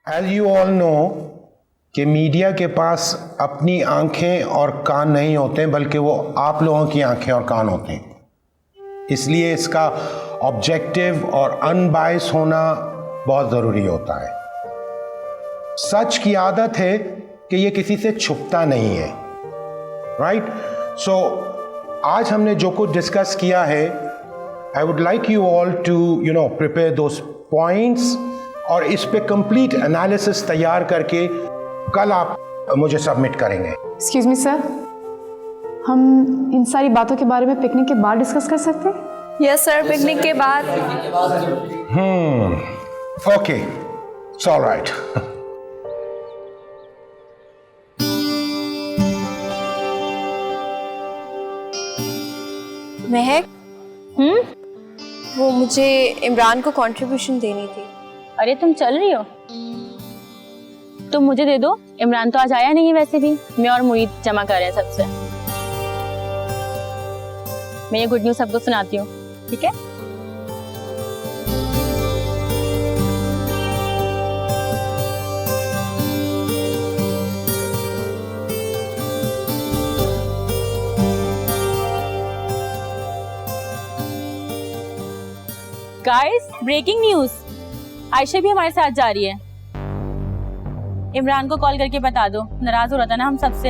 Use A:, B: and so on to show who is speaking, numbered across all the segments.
A: As you all know कि media के पास अपनी आंखें और कान नहीं होते बल्कि वो आप लोगों की आंखें और कान होते हैं, इसलिए इसका ऑब्जेक्टिव और अनबायस होना बहुत ज़रूरी होता है। सच की आदत है कि ये किसी से छुपता नहीं है, राइट? सो आज हमने जो कुछ डिस्कस किया है, I would like you all to prepare those points और इस पे कंप्लीट एनालिसिस तैयार करके कल आप मुझे सबमिट करेंगे।
B: एक्सक्यूज मी सर, हम इन सारी बातों के बारे में पिकनिक के बाद डिस्कस कर सकते हैं?
C: यस सर, पिकनिक के बाद।
A: Okay, it's all right.
C: महक, वो मुझे इमरान को कंट्रीब्यूशन देनी थी।
D: अरे तुम चल रही हो? तुम मुझे दे दो, इमरान तो आज आया नहीं है, वैसे भी मैं और मुईद जमा कर रहे हैं सबसे। मैं ये गुड न्यूज़ सबको सुनाती हूँ, ठीक है? गाइस, ब्रेकिंग न्यूज़, आयशा भी हमारे साथ जा रही है। इमरान को कॉल करके बता दो, नाराज हो रहा था ना हम सबसे।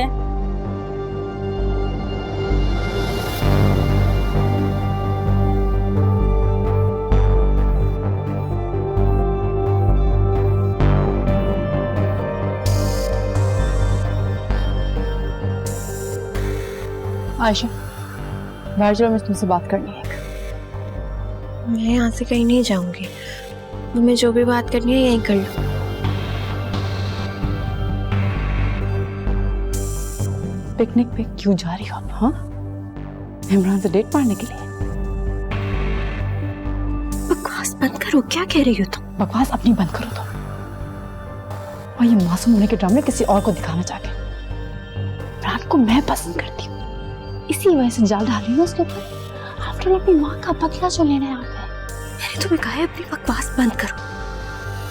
B: आयशा, बाहर चलो, मुझे तुमसे बात करनी है।
C: मैं यहाँ से कहीं नहीं जाऊंगी, तुम्हें जो भी बात करनी है यहीं कर लो।
B: पिकनिक पे क्यों जा रही हो आप? हाँ, इमरान से डेट मारने के लिए?
C: बकवास बंद करो, क्या कह रही हो तुम?
B: बकवास अपनी बंद करो तुम। और ये मासूम होने के ड्रामे किसी और को दिखाना चाहते हैं। इमरान को मैं पसंद करती हूँ, इसी वजह से जाल डाल रही हूँ उसके ऊपर। आफ्टर ऑल अपनी माँ का बदला जो लेना है यहाँ पे।
C: मैंने तुम्हें कहा है अपनी बकवास बंद करो,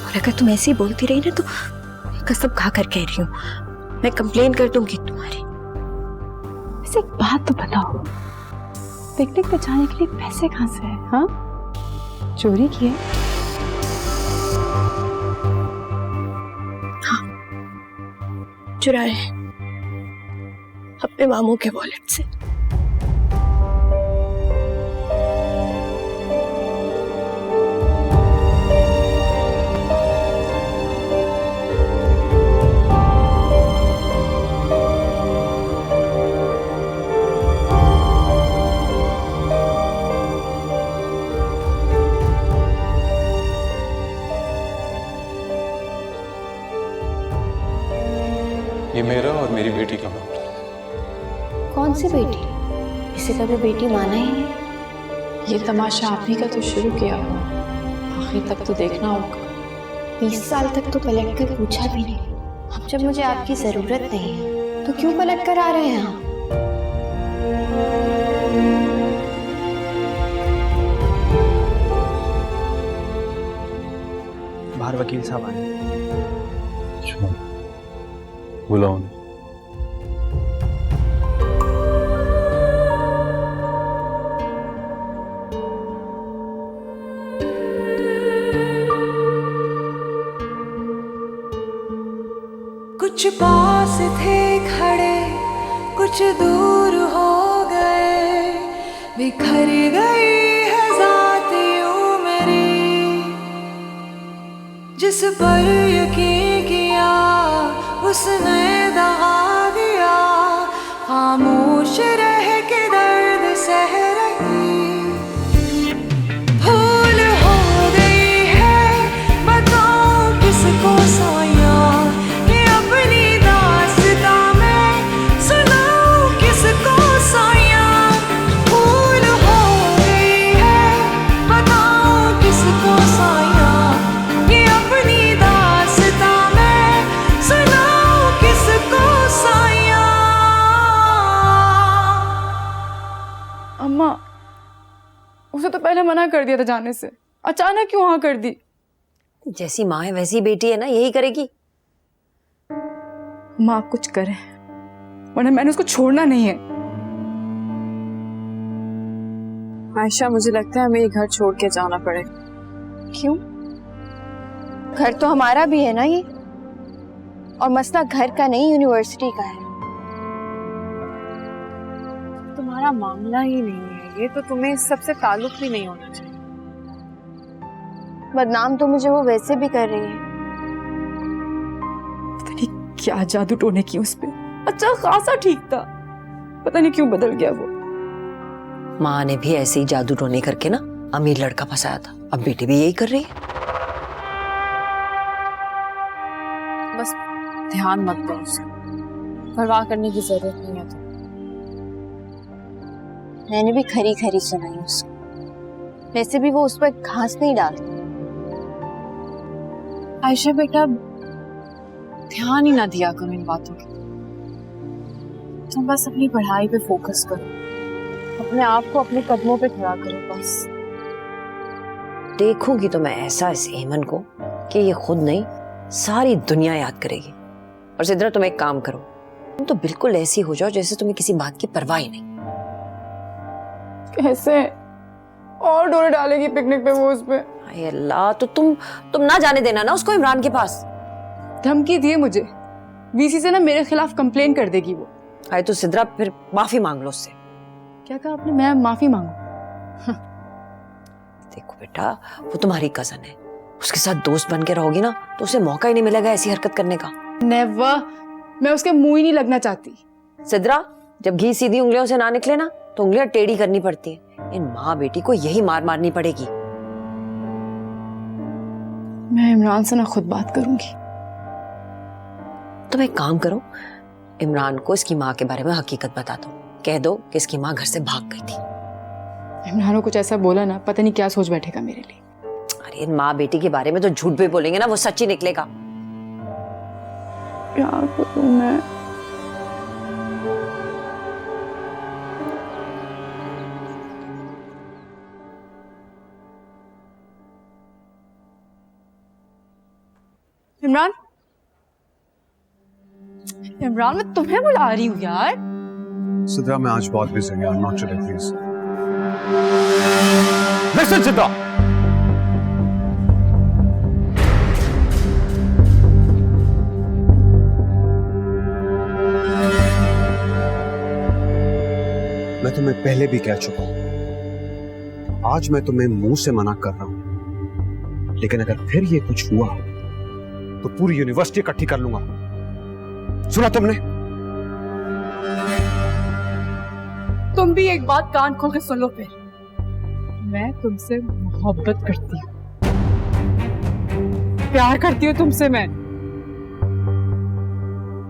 C: और अगर तुम ऐसे ही बोलती रही ना तो कसम खा कर कह रही हूँ, मैं कंप्लेन कर दूंगी तुम्हारी।
B: वैसे एक बात तो बताओ, पिकनिक पे जाने के लिए पैसे कहाँ से है? हाँ, चोरी किए?
C: हाँ, चुराए अपने मामू के वॉलेट से।
E: ये मेरा और मेरी बेटी का मामला है।
C: कौन सी बेटी? इसे कभी बेटी माना ही नहीं।
B: ये तमाशा आपने का तो शुरू किया हो, आखिर तक तो देखना होगा।
C: 20 साल तक तो पलट कर पूछा भी नहीं। अब जब मुझे आपकी जरूरत नहीं है तो क्यों पलट कर आ रहे हैं आप?
F: बाहर वकील साहब आए।
E: बुलाओ।
G: कुछ पास थे खड़े, कुछ दूर हो गए, बिखर गई है ज़ात यूं मेरी। जिस पर यकीन किया उसने दगा दिया, खामोश रह के दर्द सह रही। भूल हो गई है, बताओ किसको साया, ये अपनी दास्तां मैं सुनाऊं किसको साया। भूल हो गई है, बताओ किसको साया, ये अपनी दास्तां मैं सुनाऊं किसको साया।
B: अम्मा, उसे तो पहले मना कर दिया था जाने से, अचानक क्यों हाँ कर दी?
C: जैसी माँ है वैसी बेटी है ना, यही करेगी।
B: माँ कुछ करे वरना मैंने उसको छोड़ना नहीं है।
F: आयशा, मुझे लगता है हमें ये घर छोड़ के जाना पड़ेगा।
C: क्यों? घर तो हमारा भी है ना ये, और मसला घर का नहीं यूनिवर्सिटी का है।
F: तुम्हारा मामला ही नहीं है ये, तो तुम्हें इस सबसे ताल्लुक भी नहीं होना चाहिए।
C: बदनाम तो मुझे वो वैसे भी कर रही है।
B: पता नहीं क्या जादू टोने की उस पे। अच्छा खासा ठीक था, पता नहीं क्यों बदल गया वो।
C: माँ ने भी ऐसे ही जादू टोने करके ना अमीर लड़का फंसाया था, अब बेटी भी यही कर रही है।
F: बस ध्यान मत दो उसका, परवाह करने की जरूरत नहीं है। तो
C: मैंने भी खरी खरी सुनाई उसको, वैसे भी वो उस पर घास नहीं डालती।
F: आयशा बेटा, ध्यान ही ना दिया करो इन बातों की। तुम बस अपनी पढ़ाई पे फोकस करो, अपने आप को अपने कदमों पे खड़ा करो बस।
C: देखूंगी तो मैं ऐसा इस एमन को कि ये खुद नहीं सारी दुनिया याद करेगी। और सिद्रा, तुम एक काम करो, तुम तो बिल्कुल ऐसी हो जाओ जैसे तुम्हें किसी बात की परवाह ही नहीं।
B: कैसे और डोरे डालेगी पिकनिक पे वो उस पे।
C: हाय अल्लाह, तो तुम ना जाने देना ना उसको इमरान के पास।
B: धमकी दिए मुझे, वीसी से ना मेरे खिलाफ कंप्लेन कर देगी वो।
C: हाय तो सिद्रा, फिर माफी मांग लो उससे।
B: क्या कहा आपने? मैं माफी मांगू?
C: देखो बेटा, वो तुम्हारी कजन है, उसके साथ दोस्त बन के रहोगी ना तो उसे मौका ही नहीं मिलेगा ऐसी हरकत करने का।
B: नेवर, मैं उसके मुंह ही नहीं लगना चाहती।
C: सिद्रा, जब घी सीधी उंगलियों से ना निकले ना तो उंगलियां टेढ़ी करनी पड़ती है। इन माँ बेटी को यही मार मारनी पड़ेगी।
B: मैं इमरान से ना खुद बात करूंगी।
C: तुम एक काम करो, इमरान को इसकी माँ के बारे में हकीकत बता दो, कह दो कि इसकी माँ घर से भाग गई थी।
B: इमरान को कुछ ऐसा बोला ना, पता नहीं क्या सोच बैठेगा मेरे लिए।
C: अरे इन माँ बेटी के बारे में तो झूठ भी बोलेंगे ना, वो सच ही निकलेगा।
B: क्या करूं मैं? इमरान, इमरान, मैं तुम्हें बुला रही हूँ यार।
E: सिद्रा, मैं आज बहुत बिजी हूँ यार, not today please. Listen Sidra, मैं तुम्हें पहले भी कह चुका हूं, आज मैं तुम्हें मुंह से मना कर रहा हूं, लेकिन अगर फिर ये कुछ हुआ तो पूरी यूनिवर्सिटी इकट्ठी कर लूंगा। सुना तुमने?
B: तुम भी एक बात कान खोल के सुन लो फिर। मैं तुमसे मोहब्बत करती हूँ, प्यार करती हूँ तुमसे मैं।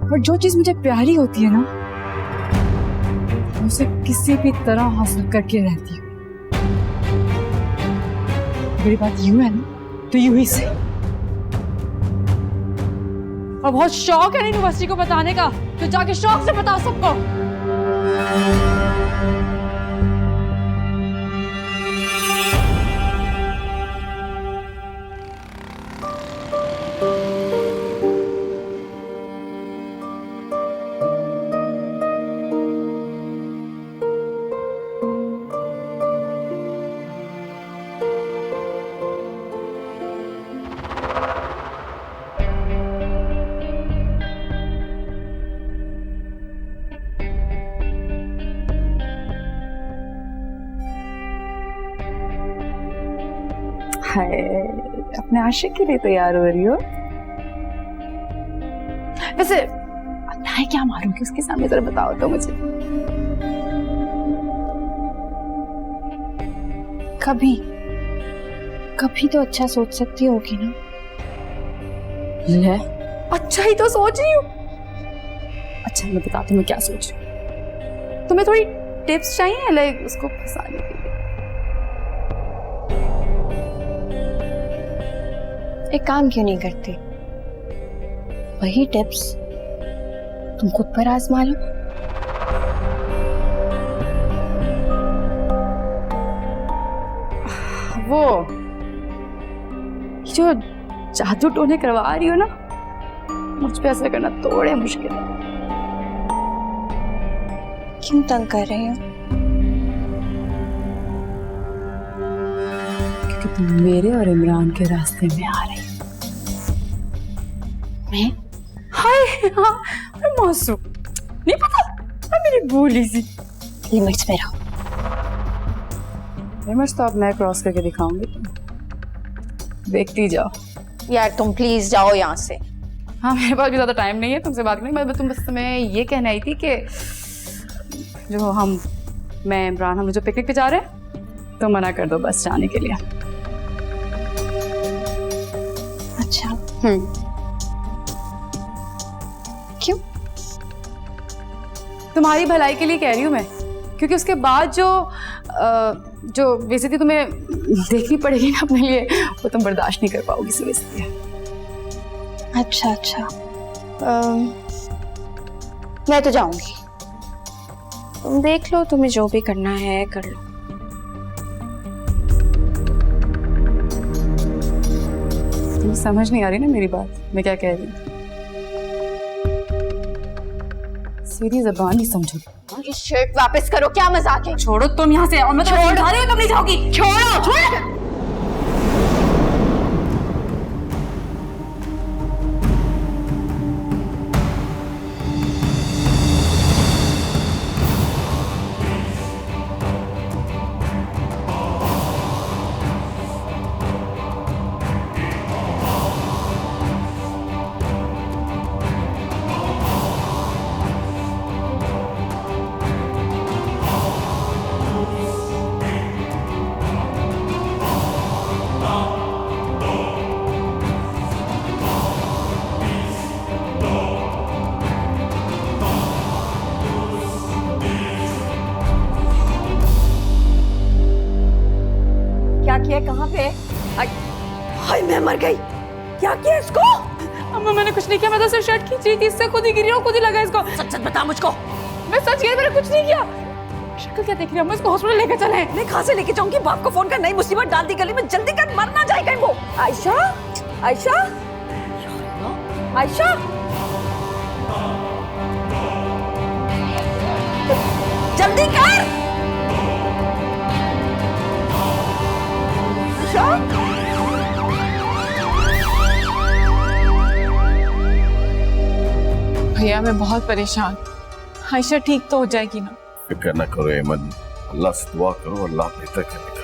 B: और जो चीज मुझे प्यारी होती है ना, उसे किसी भी तरह हासिल करके रहती हूँ। मेरी बात यूं है ना तो यूं ही सही। और बहुत शौक है यूनिवर्सिटी को बताने का, तो जाके शौक से बताओ सबको। हाय, अपने आशिक के लिए तैयार हो रही हो? वैसे मैं क्या मारूंगी उसके सामने, जरा बताओ तो मुझे।
C: कभी कभी तो अच्छा सोच सकती होगी ना।
B: ले, अच्छा ही तो सोच रही हूँ। अच्छा, मैं बताती हूँ मैं क्या सोच रही हूँ। तुम्हें थोड़ी टिप्स चाहिए लाइक उसको फंसाने के लिए?
C: एक काम क्यों नहीं करती, वही टिप्स तुम खुद पर आजमा लो।
B: वो जो जादू टोने करवा रही हो ना, मुझ पे असर करना थोड़े मुश्किल है।
C: क्यों तंग कर रहे हो?
B: क्योंकि तुम मेरे और इमरान के रास्ते में आ रही हो। मैं? हाय हाँ, अरे मासूम, नहीं पता, मेरी भूली सी।
C: लिमिट्स में रहो।
B: लिमिट्स तो अब मैं क्रॉस करके दिखाऊंगी, देखती जाओ।
F: यार तुम प्लीज जाओ यहाँ से।
B: हाँ, मेरे पास भी ज्यादा टाइम नहीं है तुमसे बात करने। मैं तुम्हें ये कहना आई थी कि जो मैं इमरान हम जो पिकनिक पे जा रहे हैं, तो मना कर दो बस जाने के लिए।
C: अच्छा क्यों?
B: तुम्हारी भलाई के लिए कह रही हूँ मैं, क्योंकि उसके बाद जो बेइज्जती तुम्हें देखनी पड़ेगी ना अपने लिए, वो तुम बर्दाश्त नहीं कर पाओगी, इसलिए।
C: अच्छा मैं तो जाऊंगी। तुम देख लो, तुम्हें जो भी करना है कर लो।
B: तुम्हें समझ नहीं आ रही ना मेरी बात, मैं क्या कह रही हूँ? सीधी ज़बान ही समझो।
F: ये शर्ट वापस करो, क्या मजाक है?
B: छोड़ो तुम यहाँ से, और मैं तुम्हें समझा रही हूँ, तुम नहीं जाओगी। छोड़ो।
C: क्या किया? कहाँ पे? हाय मैं मर गई। क्या किया इसको?
B: अम्मा मैंने कुछ नहीं किया, मैं तो सिर्फ शर्ट खींच रही थी, इससे खुद ही गिरी और खुद ही लगा इसको।
C: सच सच बता मुझको।
B: मैं सच कह रही, मैंने कुछ नहीं किया। शक्ल क्या देख रही हो? इसको हॉस्पिटल लेकर चले।
C: मैं कहाँ से लेके जाऊंगी? बाप को फोन कर, नई मुसीबत डाल दी गली में, जल्दी कर, मर ना जाए कहीं वो। आयशा आयशा आयशा, जल्दी कर। आयशा
F: भैया मैं बहुत परेशान। आयशा ठीक तो हो जाएगी ना?
H: फिक्र न करो एमन, अल्लाह से दुआ करो, अल्लाह बेहतर करेगा।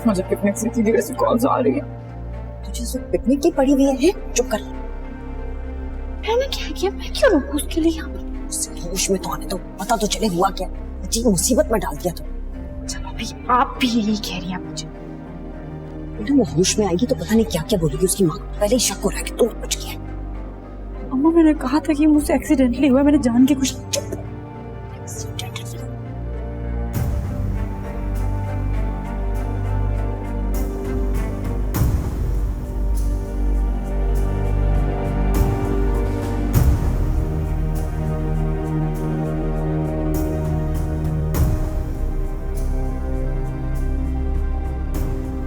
B: मुझे पिकनिक से सीधी वैसे कॉल्स आ रही है।
C: तुझे सिर्फ पिकनिक की पड़ी हुई है? चुप कर।
B: मैंने क्या किया? मैं क्यों रुकूं उसके लिए यहाँ पर?
C: उससे होश में तो आने दो, पता तो चले हुआ क्या। अजीब मुसीबत में डाल दिया तो।
B: चलो अभी आप भी यही कह रही हैं मुझे।
C: वो होश में आएगी तो पता नहीं क्या क्या बोलेगी। उसकी माँ को पहले ही शक हो रहा है कि तूने कुछ किया।
B: अम्मा मैंने कहा था कि मुझसे एक्सीडेंटली हुआ, मैंने जान के कुछ।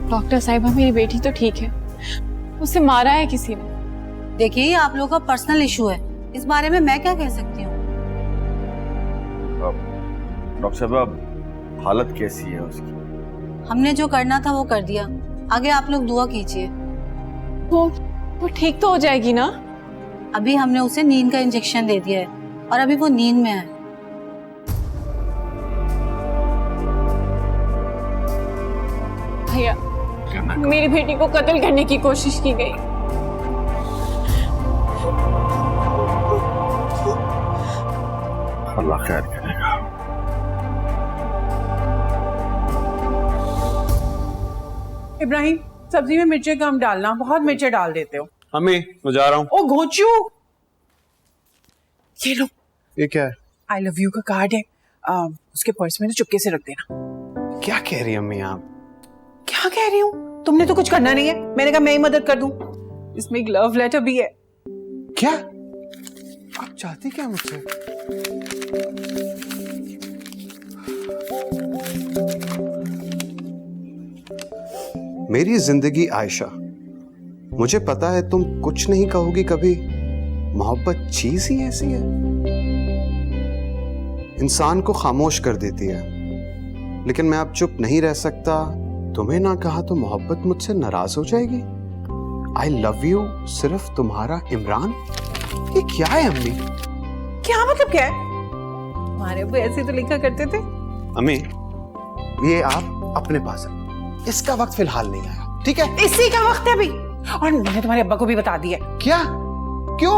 F: डॉक्टर साहिबा मेरी बेटी तो ठीक है, उसे मारा है किसी ने।
I: देखिए ये आप लोगों का पर्सनल इशू है, इस बारे में मैं क्या कह सकती हूँ।
H: डॉक्टर साहब हालत कैसी है उसकी?
I: हमने जो करना था वो कर दिया, आगे आप लोग दुआ कीजिए।
F: वो ठीक तो हो जाएगी ना?
I: अभी हमने उसे नींद का इंजेक्शन दे दिया है और अभी वो नींद में है।
F: भैया मेरी बेटी को कत्ल करने की कोशिश की गई।
H: अल्लाह खैर करेगा।
J: इब्राहिम सब्जी में मिर्चें कम डालना, बहुत मिर्चें डाल देते हो।
E: अम्मी मैं जा रहा हूँ।
J: ओ घोचू, ये लो,
E: ये क्या है?
J: आई लव यू का कार्ड है, उसके पर्स में ना चुपके से रख देना।
E: क्या कह रही हैं अम्मी आप?
J: क्या कह रही हूँ? तुमने तो कुछ करना नहीं है, मैंने कहा मैं ही मदद कर दूं। इसमें एक लव लेटर भी है।
E: क्या आप चाहती क्या मुझसे? मेरी जिंदगी आयशा, मुझे पता है तुम कुछ नहीं कहोगी कभी। मोहब्बत चीज ही ऐसी है, इंसान को खामोश कर देती है। लेकिन मैं अब चुप नहीं रह सकता। तुम्हें ना कहा तो मोहब्बत मुझसे नाराज हो जाएगी। आई लव यू सिर्फ तुम्हारा इमरान। ये क्या है अम्मी?
J: क्या मतलब क्या है? हमारे अब्बू ऐसे तो लिखा करते थे।
E: अम्मी, ये आप अपने पास रखो, इसका वक्त फिलहाल नहीं आया, ठीक है?
J: इसी का वक्त है अभी। और मैंने तुम्हारे अब्बा को भी बता दिया।
E: क्या? क्यों?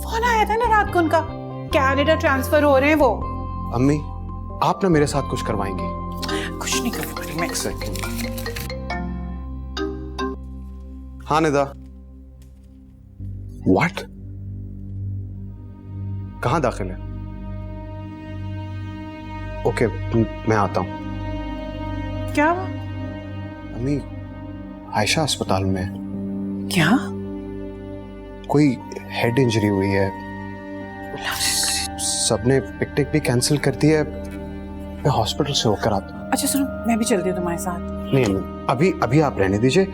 J: फोन आया था ना रात को उनका, कनाडा ट्रांसफर हो रहे हैं वो।
E: अम्मी, आप ना मेरे साथ कुछ करवाएंगी?
J: कुछ नहीं करूंगी मैं।
E: एक सेकंड। हाँ निदा। व्हाट? कहाँ दाखिल है? ओके, मैं आता हूं।
J: क्या?
E: अम्मी, आयशा अस्पताल में है।
J: क्या?
E: कोई हेड इंजरी हुई है। सबने पिकनिक भी कैंसिल कर दी है। मैं हॉस्पिटल से होकर आता हूँ।
J: अच्छा सुनो, मैं भी चलती हूँ तुम्हारे साथ।
E: नहीं, अभी आप रहने दीजिए।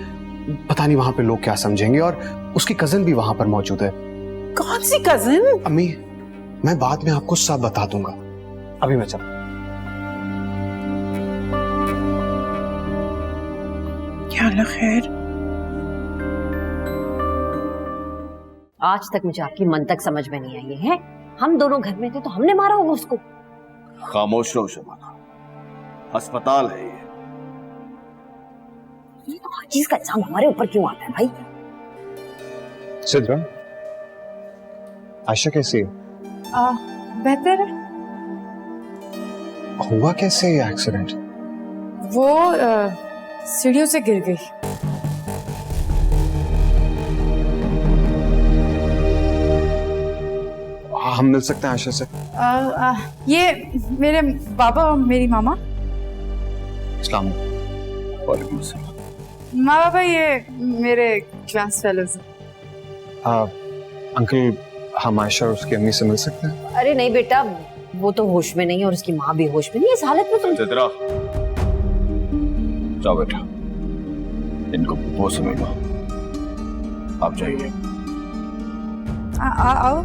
E: पता नहीं वहां पे लोग क्या समझेंगे। और उसकी कजन भी वहां पर मौजूद है।
J: कौन सी कजन?
E: अम्मी, मैं बाद में आपको सब बता दूंगा। अभी मैं चल।
J: क्या अल्लाह खैर।
C: आज तक मुझे आपकी मंतक समझ में नहीं आई है। हम दोनों घर में थे तो हमने मारा होगा उसको।
H: खामोश रहो शबाना, अस्पताल है ये।
C: तो हर चीज का इल्जाम हमारे ऊपर क्यों आता है भाई?
E: सिद्रा, आयशा कैसी है?
F: बेहतर है।
E: हुआ कैसे ये एक्सीडेंट?
F: वो सीढ़ियों से गिर गई।
E: हम मिल सकते हैं आयशा से?
F: ये मेरे बाबा और मेरी मामा।
E: अस्सलाम वालेकुम।
F: माँ बाबा ये मेरे क्लास फेलोज हैं।
E: अंकल, हम आयशा और उसकी अम्मी से मिल सकते हैं?
C: अरे नहीं बेटा, वो तो होश में नहीं और उसकी माँ भी होश में नहीं। इस हालत में तुम
H: चित्रा, जाओ बेटा, इनको वो समझ लो। आप जाइए।
F: आओ।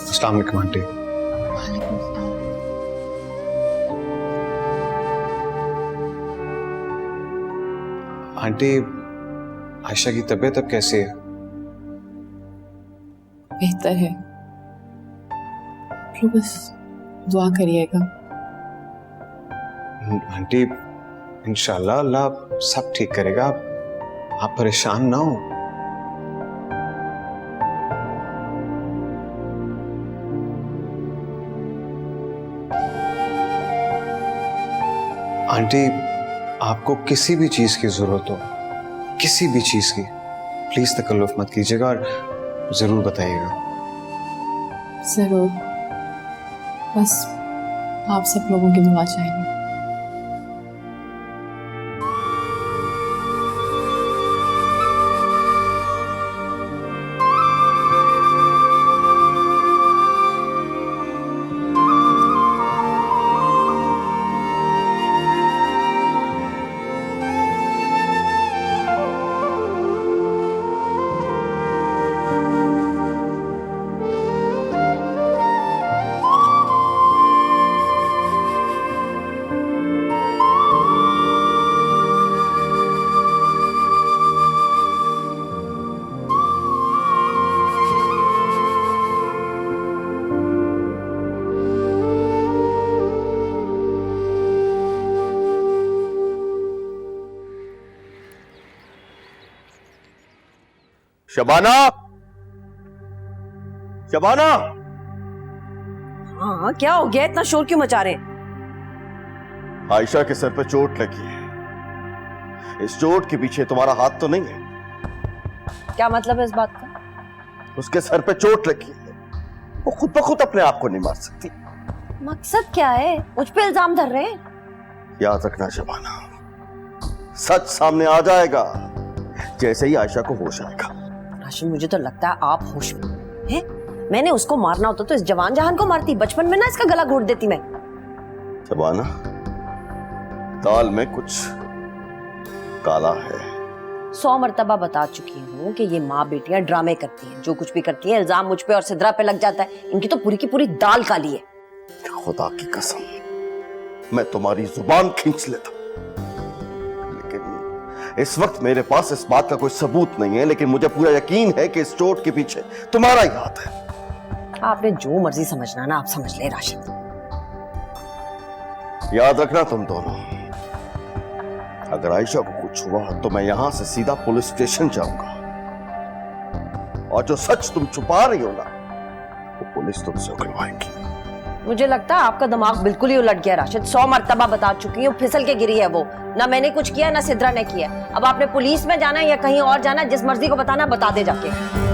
E: अस्सलाम वालेकुम आंटी। आंटी, आयशा की तबीयत अब कैसी है?
F: बेहतर है, तो बस दुआ करिएगा।
E: आंटी, इंशाल्लाह अल्लाह सब ठीक करेगा। आप परेशान ना हो। आंटी, आपको किसी भी चीज की जरूरत हो, किसी भी चीज की, प्लीज तकल्लुफ मत कीजिएगा और जरूर बताइएगा।
F: जरूर, बस आप सब लोगों की दुआ चाहिए।
H: शबाना, शबाना,
C: हाँ क्या हो गया, इतना शोर क्यों मचा रहे हैं?
H: आयशा के सर पे चोट लगी है। इस चोट के पीछे तुम्हारा हाथ तो नहीं है?
C: क्या मतलब है इस बात का?
H: उसके सर पे चोट लगी है, वो खुद ब खुद अपने आप को नहीं मार सकती।
C: मकसद क्या है? मुझ पे इल्जाम धर रहे हैं?
H: याद रखना शबाना, सच सामने आ जाएगा जैसे ही आयशा को होश आएगा।
C: राशिद, मुझे तो लगता है आप होश में हैं। मैंने उसको मारना होता तो इस जवान जहान को मारती, बचपन में ना इसका गला घोट देती मैं।
H: शबाना, दाल में कुछ काला है।
C: 100 मर्तबा बता चुकी हूँ कि ये माँ बेटियां ड्रामे करती हैं, जो कुछ भी करती हैं इल्जाम मुझ पे और सिद्रा पे लग जाता है। इनकी तो पूरी की पूरी दाल काली है।
H: खुदा की कसम, मैं तुम्हारी जुबान खींच लेता, लेकिन इस वक्त मेरे पास इस बात का कोई सबूत नहीं है, लेकिन मुझे पूरा यकीन है कि इस चोट के पीछे तुम्हारा ही हाथ है।
C: आपने जो मर्जी समझना ना आप समझ ले राशिद।
H: याद रखना तुम दोनों, अगर आयशा को कुछ हुआ तो मैं यहां से सीधा पुलिस स्टेशन जाऊंगा, और जो सच तुम छुपा रही हो ना, वो पुलिस तुमसे उगलवाएगी।
C: मुझे लगता है आपका दिमाग बिल्कुल ही उलट गया राशिद। 100 मर्तबा बता चुकी हूँ, फिसल के गिरी है वो। ना मैंने कुछ किया ना सिद्रा ने किया। अब आपने पुलिस में जाना है या कहीं और जाना, जिस मर्जी को बताना बता दे जाके।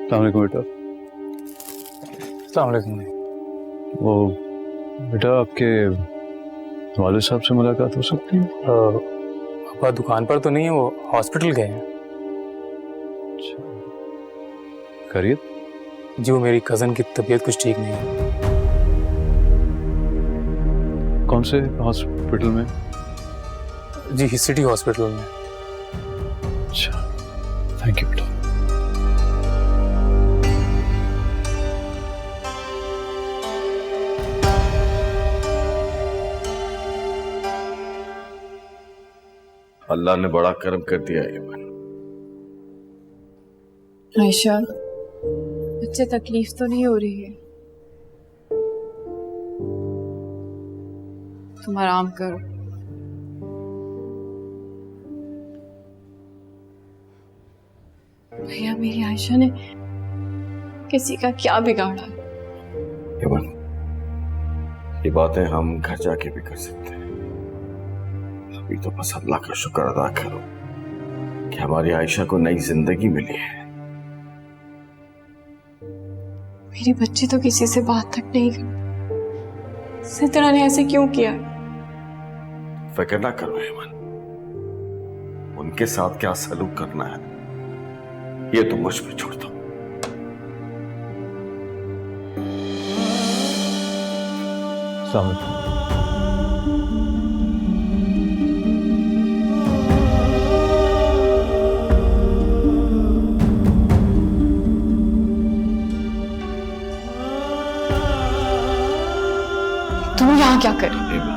K: अस्सलाम वालेकुम बेटा।
L: अस्सलाम वालेकुम।
K: वो बेटा, आपके वालिद साहब से मुलाकात हो सकती है?
L: पापा दुकान पर तो नहीं है, वो हॉस्पिटल गए हैं।
K: खैरियत?
L: जी, वो मेरी कज़न की तबीयत कुछ ठीक नहीं है।
K: कौन से हॉस्पिटल में?
L: जी, सिटी हॉस्पिटल में।
K: अच्छा, थैंक यू बेटा।
H: अल्लाह ने बड़ा करम कर दिया है।
F: आयशा, बच्चे तकलीफ तो नहीं हो रही है? तुम आराम करो। भैया, मेरी आयशा ने किसी का क्या बिगाड़ा?
H: ये बातें हम घर जाके भी कर सकते हैं। अभी तो बस अल्लाह का शुक्र अदा करो कि हमारी आयशा को नई जिंदगी मिली है।
F: मेरी बच्ची तो किसी से बात तक नहीं करती। सिद्रा ने ऐसे क्यों किया?
H: फिक्र ना करो हेमन, उनके साथ क्या सलूक करना है ये तो मुझ पे छोड़ दो।
F: तुम यहाँ क्या कर रहे हो?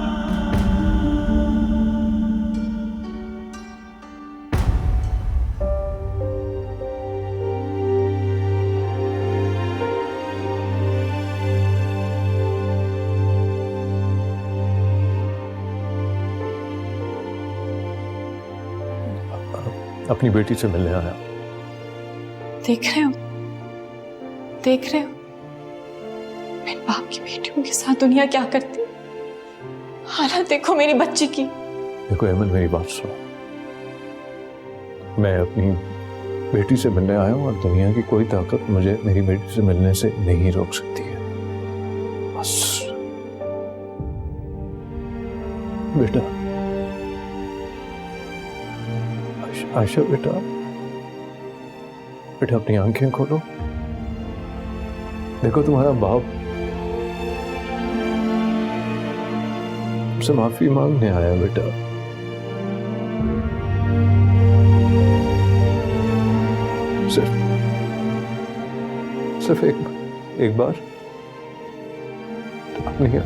K: अपनी बेटी से मिलने आया।
F: देख रहे हो, देख रहे हो मेरे बाप की बेटियों के साथ दुनिया क्या करती है। हालत देखो मेरी बच्ची की।
K: देखो अमन, मेरी बात सुनो। मैं अपनी बेटी से मिलने आया हूँ और दुनिया की कोई ताकत मुझे मेरी बेटी से मिलने से नहीं रोक सकती है। बस बेटा, आयशा बेटा, बेटा अपनी आंखें खोलो। देखो तुम्हारा बाप तुमसे माफी मांगने आया बेटा। सिर्फ एक बार नहीं।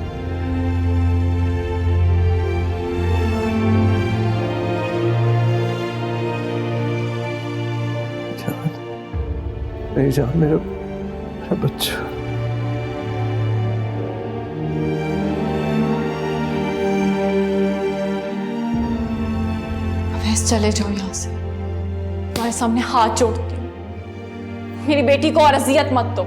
K: मेरी जान, मेरा बच्चा।
F: अवैस चले जाओ यहाँ से, तुम्हारे सामने हाथ जोड़ती हूँ, मेरी बेटी को और अजियत मत दो।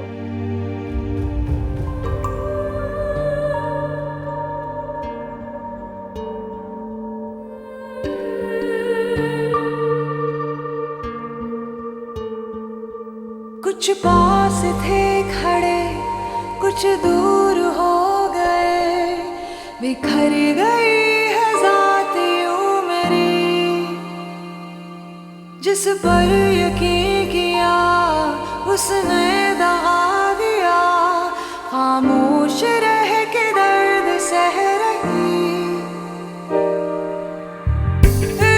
G: कुछ पास थे खड़े, कुछ दूर हो गए, बिखर गई है ज़ात यूं मेरी। जिस पर यकीन किया उसने दगा दिया, खामोश रह के दर्द सह रही।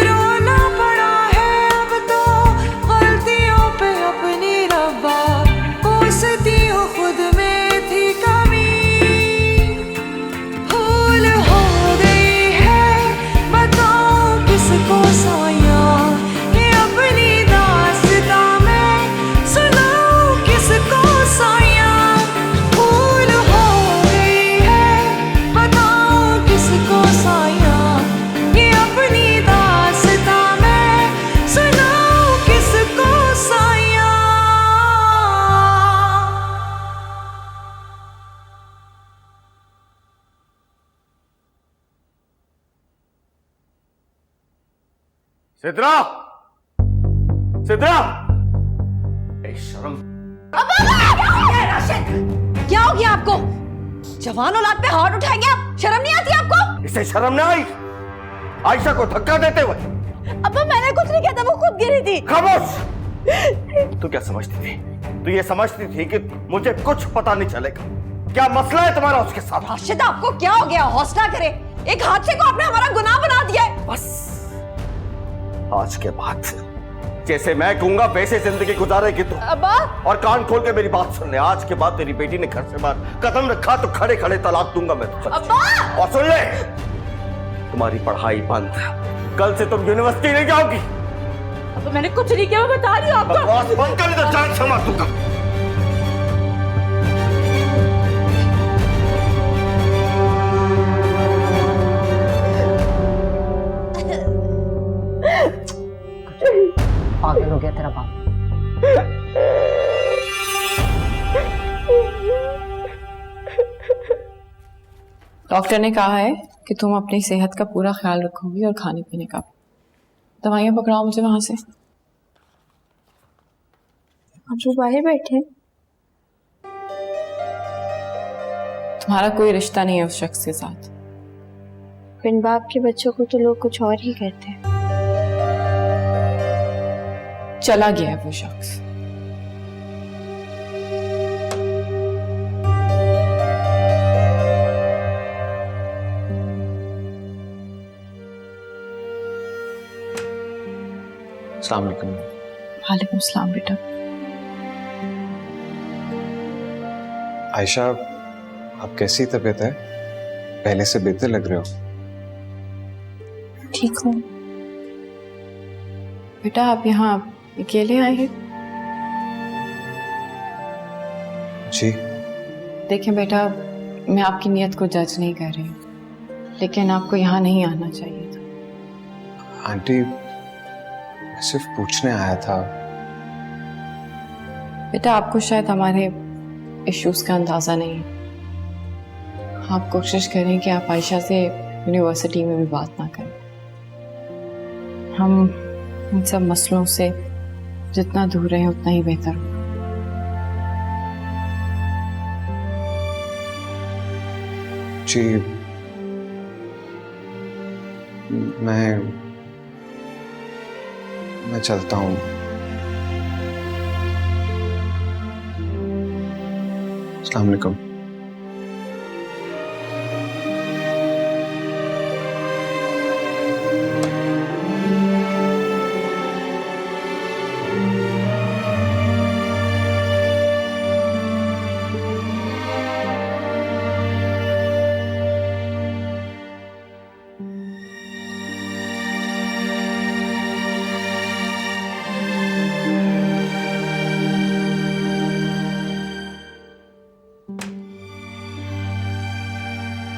G: रोना पड़ा है अब तो गलतियों पे अपनी, रब्बा कोसती हूँ खुद में थी कमी। भूल हो गई है बताऊँ किसको साया, ये अपनी दास्तां मैं सुनाऊँ किसको साया। भूल हो गई है बताऊँ किसको साया, ये अपनी दास्तां मैं सुनाऊँ किसको साया।
H: सिद्रा, सिद्रा, शर्म।
C: क्या हो गया आपको? जवान औलाद पे हाथ उठाएंगे आप? शर्म नहीं आती आपको?
H: इसे शर्म ना आई आयशा को धक्का देते हुए?
C: अब्बा मैंने कुछ नहीं किया था, वो खुद गिरी थी।
H: खामोश। तू क्या समझती थी? तू ये समझती थी कि मुझे कुछ पता नहीं चलेगा? क्या मसला है तुम्हारा उसके साथ?
C: राशिद आपको क्या हो गया? हौसला करे, एक हादसे को आपने हमारा गुनाह बना दिया है।
H: बस आज के बाद जैसे मैं कहूंगा वैसे जिंदगी गुजारेगी तू।
C: अब्बा,
H: और कान खोल के मेरी बात सुन ले, आज के बाद तेरी बेटी ने घर से बाहर कदम रखा तो खड़े खड़े तलाक दूंगा मैं तुझे।
C: अब्बा!
H: और सुन ले, तुम्हारी पढ़ाई बंद, कल से तुम यूनिवर्सिटी नहीं जाओगी।
C: अब्बा मैंने कुछ नहीं किया, मैं बता रही हूँ आपको।
H: बकवास बंद कर, तो जान से मार दूंगा।
C: पागल हो गया तेरा बाप।
F: डॉक्टर ने कहा है कि तुम अपनी सेहत का पूरा ख्याल रखोगी और खाने पीने का। दवाइयाँ पकड़ाओ मुझे वहां से।
D: आप जो बाहर बैठे,
F: तुम्हारा कोई रिश्ता नहीं है उस शख्स के साथ।
D: बिन बाप के बच्चों को तो लोग कुछ और ही कहते हैं।
F: चला गया है वो शख्स।
E: अस्सलाम वालेकुम।
F: वालेकुम सलाम बेटा।
E: आयशा, आप कैसी तबीयत है? पहले से बेहतर लग रहे हो।
F: ठीक हूँ बेटा। आप यहाँ अकेले आए हैं?
E: जी।
F: देखें बेटा, मैं आपकी नीयत को जज नहीं कर रही हूँ, लेकिन आपको यहाँ नहीं आना चाहिए था।
E: आंटी, मैं सिर्फ पूछने आया था।
F: बेटा आपको शायद हमारे इश्यूज का अंदाजा नहीं है। आप कोशिश करें कि आप आयशा से यूनिवर्सिटी में भी बात ना करें। हम इन सब मसलों से जितना दूर रहें उतना ही बेहतर होगा।
E: जी,
A: मैं चलता हूँ। अस्सलाम वालेकुम।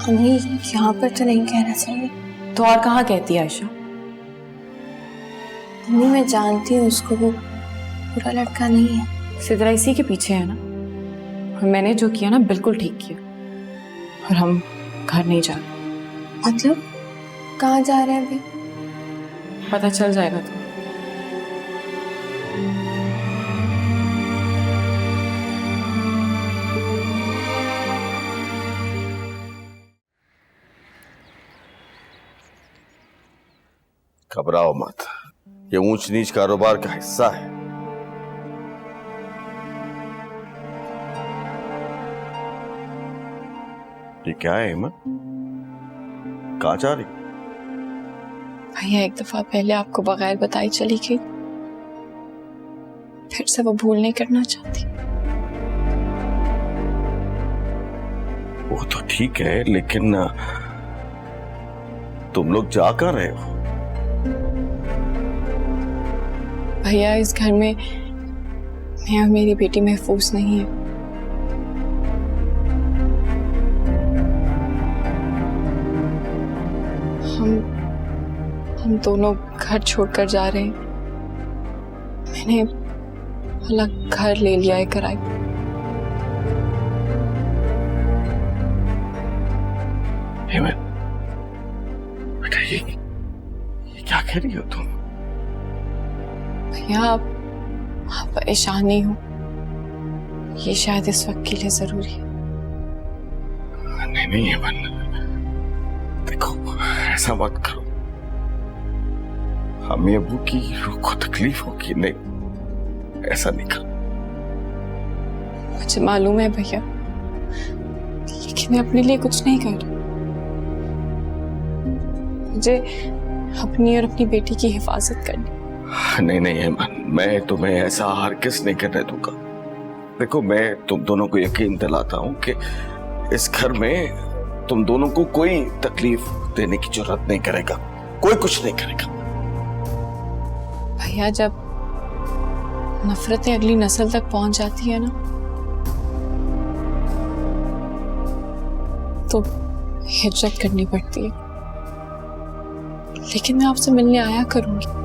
F: नहीं, यहाँ पर तो नहीं कहना चाहिए। तो और कहाँ कहती है आयशा?
I: मम्मी मैं जानती हूँ उसको, वो बुरा लड़का नहीं है।
F: सिद्रा इसी के पीछे है ना, और मैंने जो किया ना बिल्कुल ठीक किया। और हम घर नहीं जा रहे।
I: मतलब कहाँ जा रहे हैं अभी?
F: पता चल जाएगा तो।
H: घबराओ मत, ये ऊंच नीच कारोबार का हिस्सा है। ये क्या है हेमंत? कहाँ जा रही?
F: भैया एक दफा पहले आपको बगैर बताई चली गई, फिर से वो भूल नहीं करना चाहती।
H: वो तो ठीक है, लेकिन तुम लोग जा कहाँ रहे हो?
F: भैया इस घर में मैं और मेरी बेटी महफूज नहीं है। हम दोनों घर छोड़कर जा रहे हैं। मैंने अलग घर ले लिया है किराए पर।
H: बेटा ये क्या कह रही हो तुम?
F: भैया आप परेशान नहीं हो, ये शायद इस वक्त के लिए जरूरी है।
H: नहीं हेमंत, देखो ऐसा मत करो। अम्मी अबू की रूह को तकलीफ होगी। नहीं, ऐसा नहीं करो।
F: मुझे मालूम है भैया, लेकिन मैं अपने लिए कुछ नहीं कर रही। मुझे अपनी और अपनी बेटी की हिफाजत करनी।
H: नहीं हेमंत, मैं तुम्हें ऐसा हरगिज़ नहीं करने दूंगा। देखो मैं तुम दोनों को यकीन दिलाता हूं कि इस घर में तुम दोनों को कोई तकलीफ देने की जरूरत नहीं करेगा, कोई कुछ नहीं करेगा।
F: भैया जब नफरतें अगली नस्ल तक पहुंच जाती है ना, तो हिजरत करनी पड़ती है। लेकिन मैं आपसे मिलने आया करूंगी।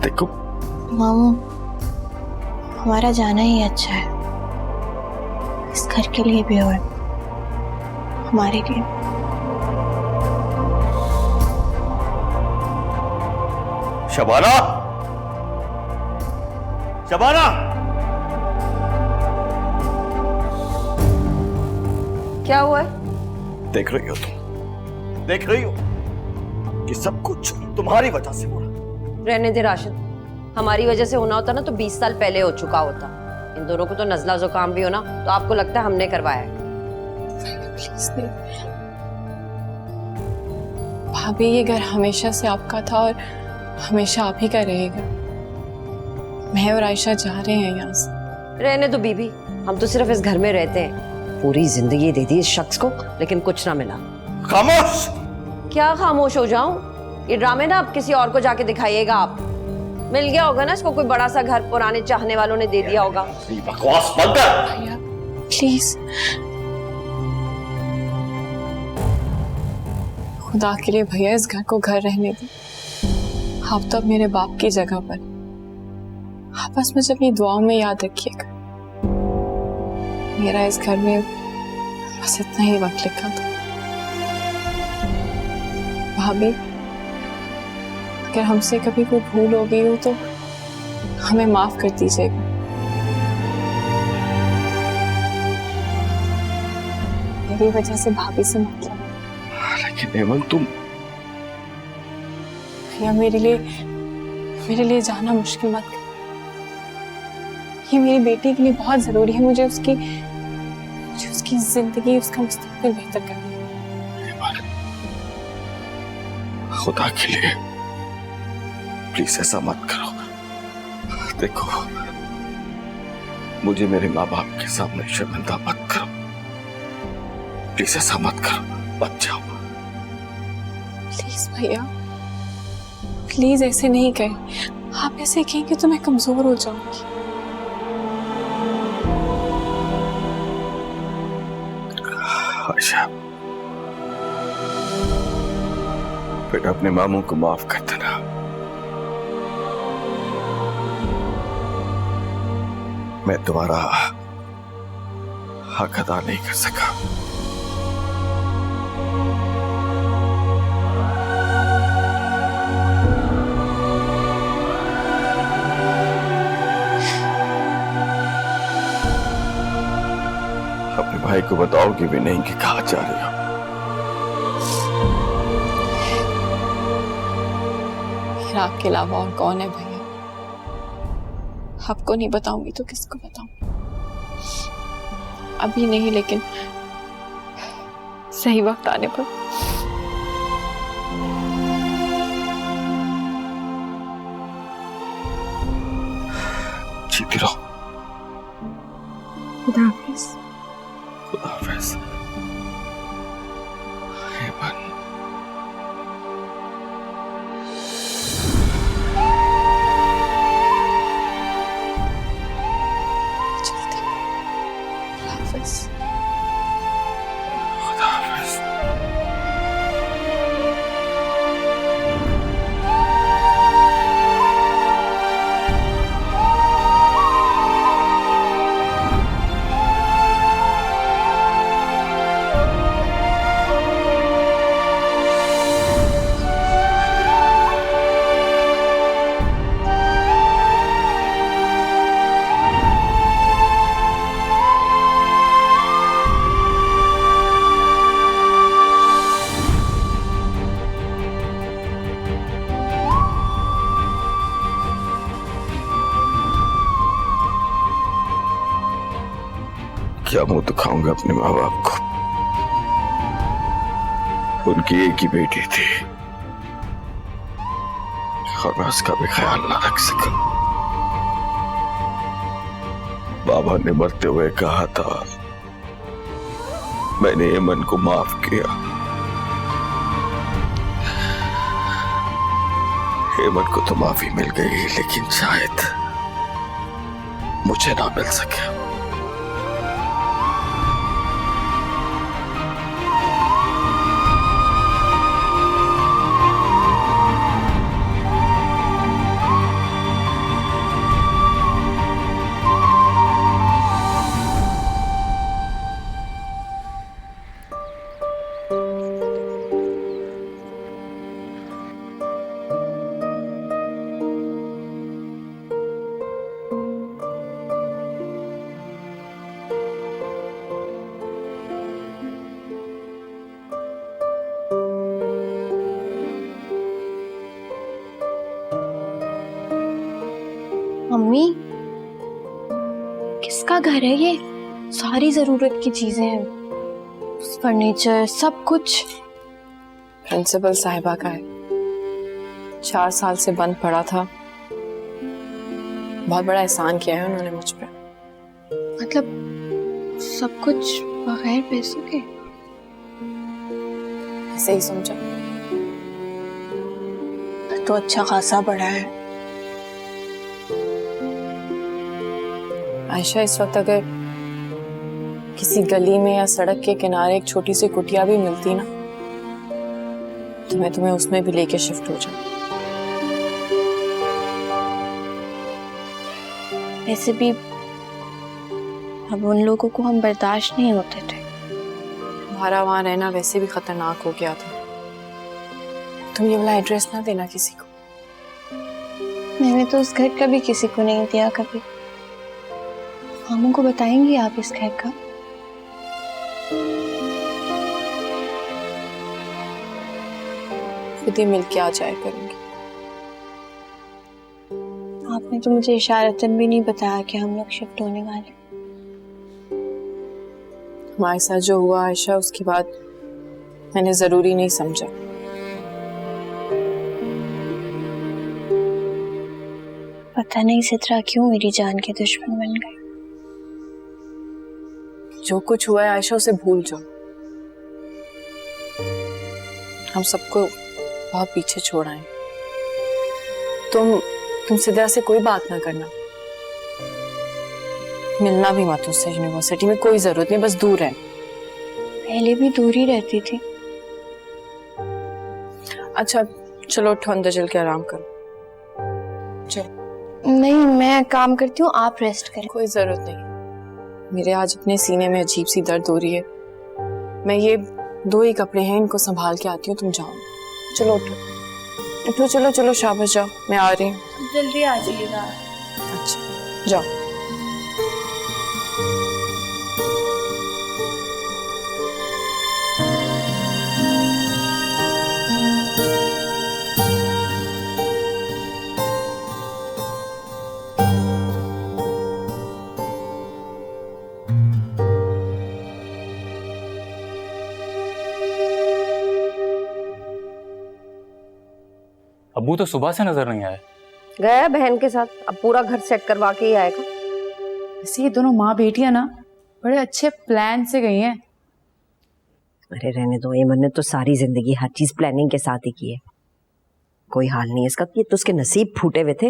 H: देखो
I: मामू, हमारा जाना ही अच्छा है, इस घर के लिए भी और हमारे लिए।
H: शबाना, शबाना,
C: क्या हुआ है?
H: देख रही हो तुम? देख रही हो कि सब कुछ तुम्हारी वजह से हो रहा?
C: रहने दे राशिद, हमारी वजह से होना होता ना तो 20 साल पहले हो चुका होता। इन दोनों को तो नजला जुकाम भी हो ना, तो आपको लगता है हमने करवाया है?
F: प्लीज नहीं भाभी, ये घर हमेशा से आपका था और हमेशा आप ही का रहेगा। मैं और आयशा जा रहे हैं यहाँ से।
C: रहने दो बीबी, हम तो सिर्फ इस घर में रहते हैं। पूरी जिंदगी दे दी इस शख्स को, लेकिन कुछ ना मिला।
H: खामोश! क्या
C: खामोश हो जाऊं? ये ड्रामे ना अब किसी और को जाके दिखाइएगा आप। मिल गया होगा ना इसको कोई बड़ा सा घर, पुराने चाहने वालों ने दे दिया होगा।
H: बकवास बंद कर।
F: भैया प्लीज, खुदा के लिए भैया इस घर को घर रहने दो। आप तो अब मेरे बाप की जगह पर। आप बस मुझे अपनी दुआओं में याद रखिएगा। मेरा इस घर में बस इतना ही वक्त लिखा था। भाभी, अगर हमसे कभी कोई भूल हो गई हो तो हमें माफ कर दीजिएगा। मेरी वजह से भाभी से मतलब।
H: लेकिन हेमंत
F: भैया मेरे लिए जाना मुश्किल मत कर। ये मेरी बेटी के लिए बहुत जरूरी है। मुझे उसकी जिंदगी, उसका मुस्तकबिल बेहतर करना है।
H: खुदा के लिए प्लीज ऐसा मत करो। देखो, मुझे मेरे माँ बाप के सामने शर्मिंदा मत करो। प्लीज ऐसा मत करो, मत जाओ।
F: प्लीज भैया, प्लीज ऐसे नहीं कहें। आप ऐसे कहेंगे तो मैं कमजोर हो जाऊंगी।
H: आयशा, बेटा अपने मामू को माफ कर देना। मैं दोबारा हक अदा नहीं कर सका। अपने भाई को बताओगे भी नहीं कि कहाँ जा रही हो।
F: मेरा आपके अलावा और कौन है भैया? आपको नहीं बताऊंगी तो किसको बताऊंगी? अभी नहीं, लेकिन सही वक्त आने पर।
H: जीती रहो।
F: खुदा हाफिज।
H: खुदा हाफिज। हेमन, खुदा हाफिज। क्या मुंह दिखाऊंगा अपने माँ बाप को? उनकी एक ही बेटी थी और मैं उसका भी ख्याल ना रख सका। बाबा ने मरते हुए कहा था, मैंने हेमन को माफ किया। हेमन को तो माफी मिल गई, लेकिन शायद मुझे ना मिल सके।
I: मम्मी, किसका घर है ये? सारी जरूरत की चीजें हैं, फर्नीचर, सब कुछ।
F: प्रिंसिपल साहिबा का है। 4 साल से बंद पड़ा था। बहुत बड़ा एहसान किया है उन्होंने मुझ पर।
I: मतलब सब कुछ बगैर पैसों के?
F: ऐसे ही समझा।
I: तो अच्छा खासा बड़ा है।
F: आयशा, इस वक्त अगर किसी गली में या सड़क के किनारे एक छोटी सी कुटिया भी मिलती ना, तो मैं तुम्हें उसमें भी लेके शिफ्ट हो जाऊं।
I: वैसे भी अब उन लोगों को हम बर्दाश्त नहीं होते थे।
F: तुम्हारा वहां रहना वैसे भी खतरनाक हो गया था। तुम ये वाला एड्रेस ना देना किसी को।
I: मैंने तो उस घर का भी किसी को नहीं दिया कभी। मामू को बताएंगी आप इस घर का?
F: खुद ही मिल के आ जाया करूंगी।
I: आपने तो मुझे इशारतन भी नहीं बताया कि हम लोग शिफ्ट होने वाले।
F: हमारे साथ जो हुआ आयशा, उसके बाद मैंने जरूरी नहीं समझा।
I: पता नहीं सित्रा क्यों मेरी जान के दुश्मन बन गए।
F: जो कुछ हुआ है आयशा, उसे भूल जाओ। हम सबको बहुत पीछे छोड़ आए। तुम सिद्रा से कोई बात ना करना, मिलना भी मत उससे। यूनिवर्सिटी में कोई जरूरत नहीं, बस दूर है।
I: पहले भी दूर ही रहती थी।
F: अच्छा चलो उठो, अंदर चल के आराम करो। चलो।
I: नहीं, मैं काम करती हूँ, आप रेस्ट करें।
F: कोई जरूरत नहीं, मेरे आज अपने सीने में अजीब सी दर्द हो रही है। मैं ये 2 ही कपड़े हैं, इनको संभाल के आती हूँ, तुम जाओ। चलो उठो उठो, चलो चलो शाबाश, जाओ, मैं आ रही हूँ।
I: जल्दी आ जाइएगा।
F: अच्छा जाओ।
L: अब्बू तो सुबह से नजर नहीं आए।
C: गया बहन के साथ, अब पूरा घर सेट करवा के ही आएगा।
B: ये दोनों माँ बेटियां ना बड़े अच्छे प्लान से गई हैं।
C: अरे रहने दो, एमन ने तो सारी जिंदगी हर चीज प्लानिंग के साथ ही की है। कोई हाल नहीं है इसका कि तो उसके नसीब फूटे हुए थे,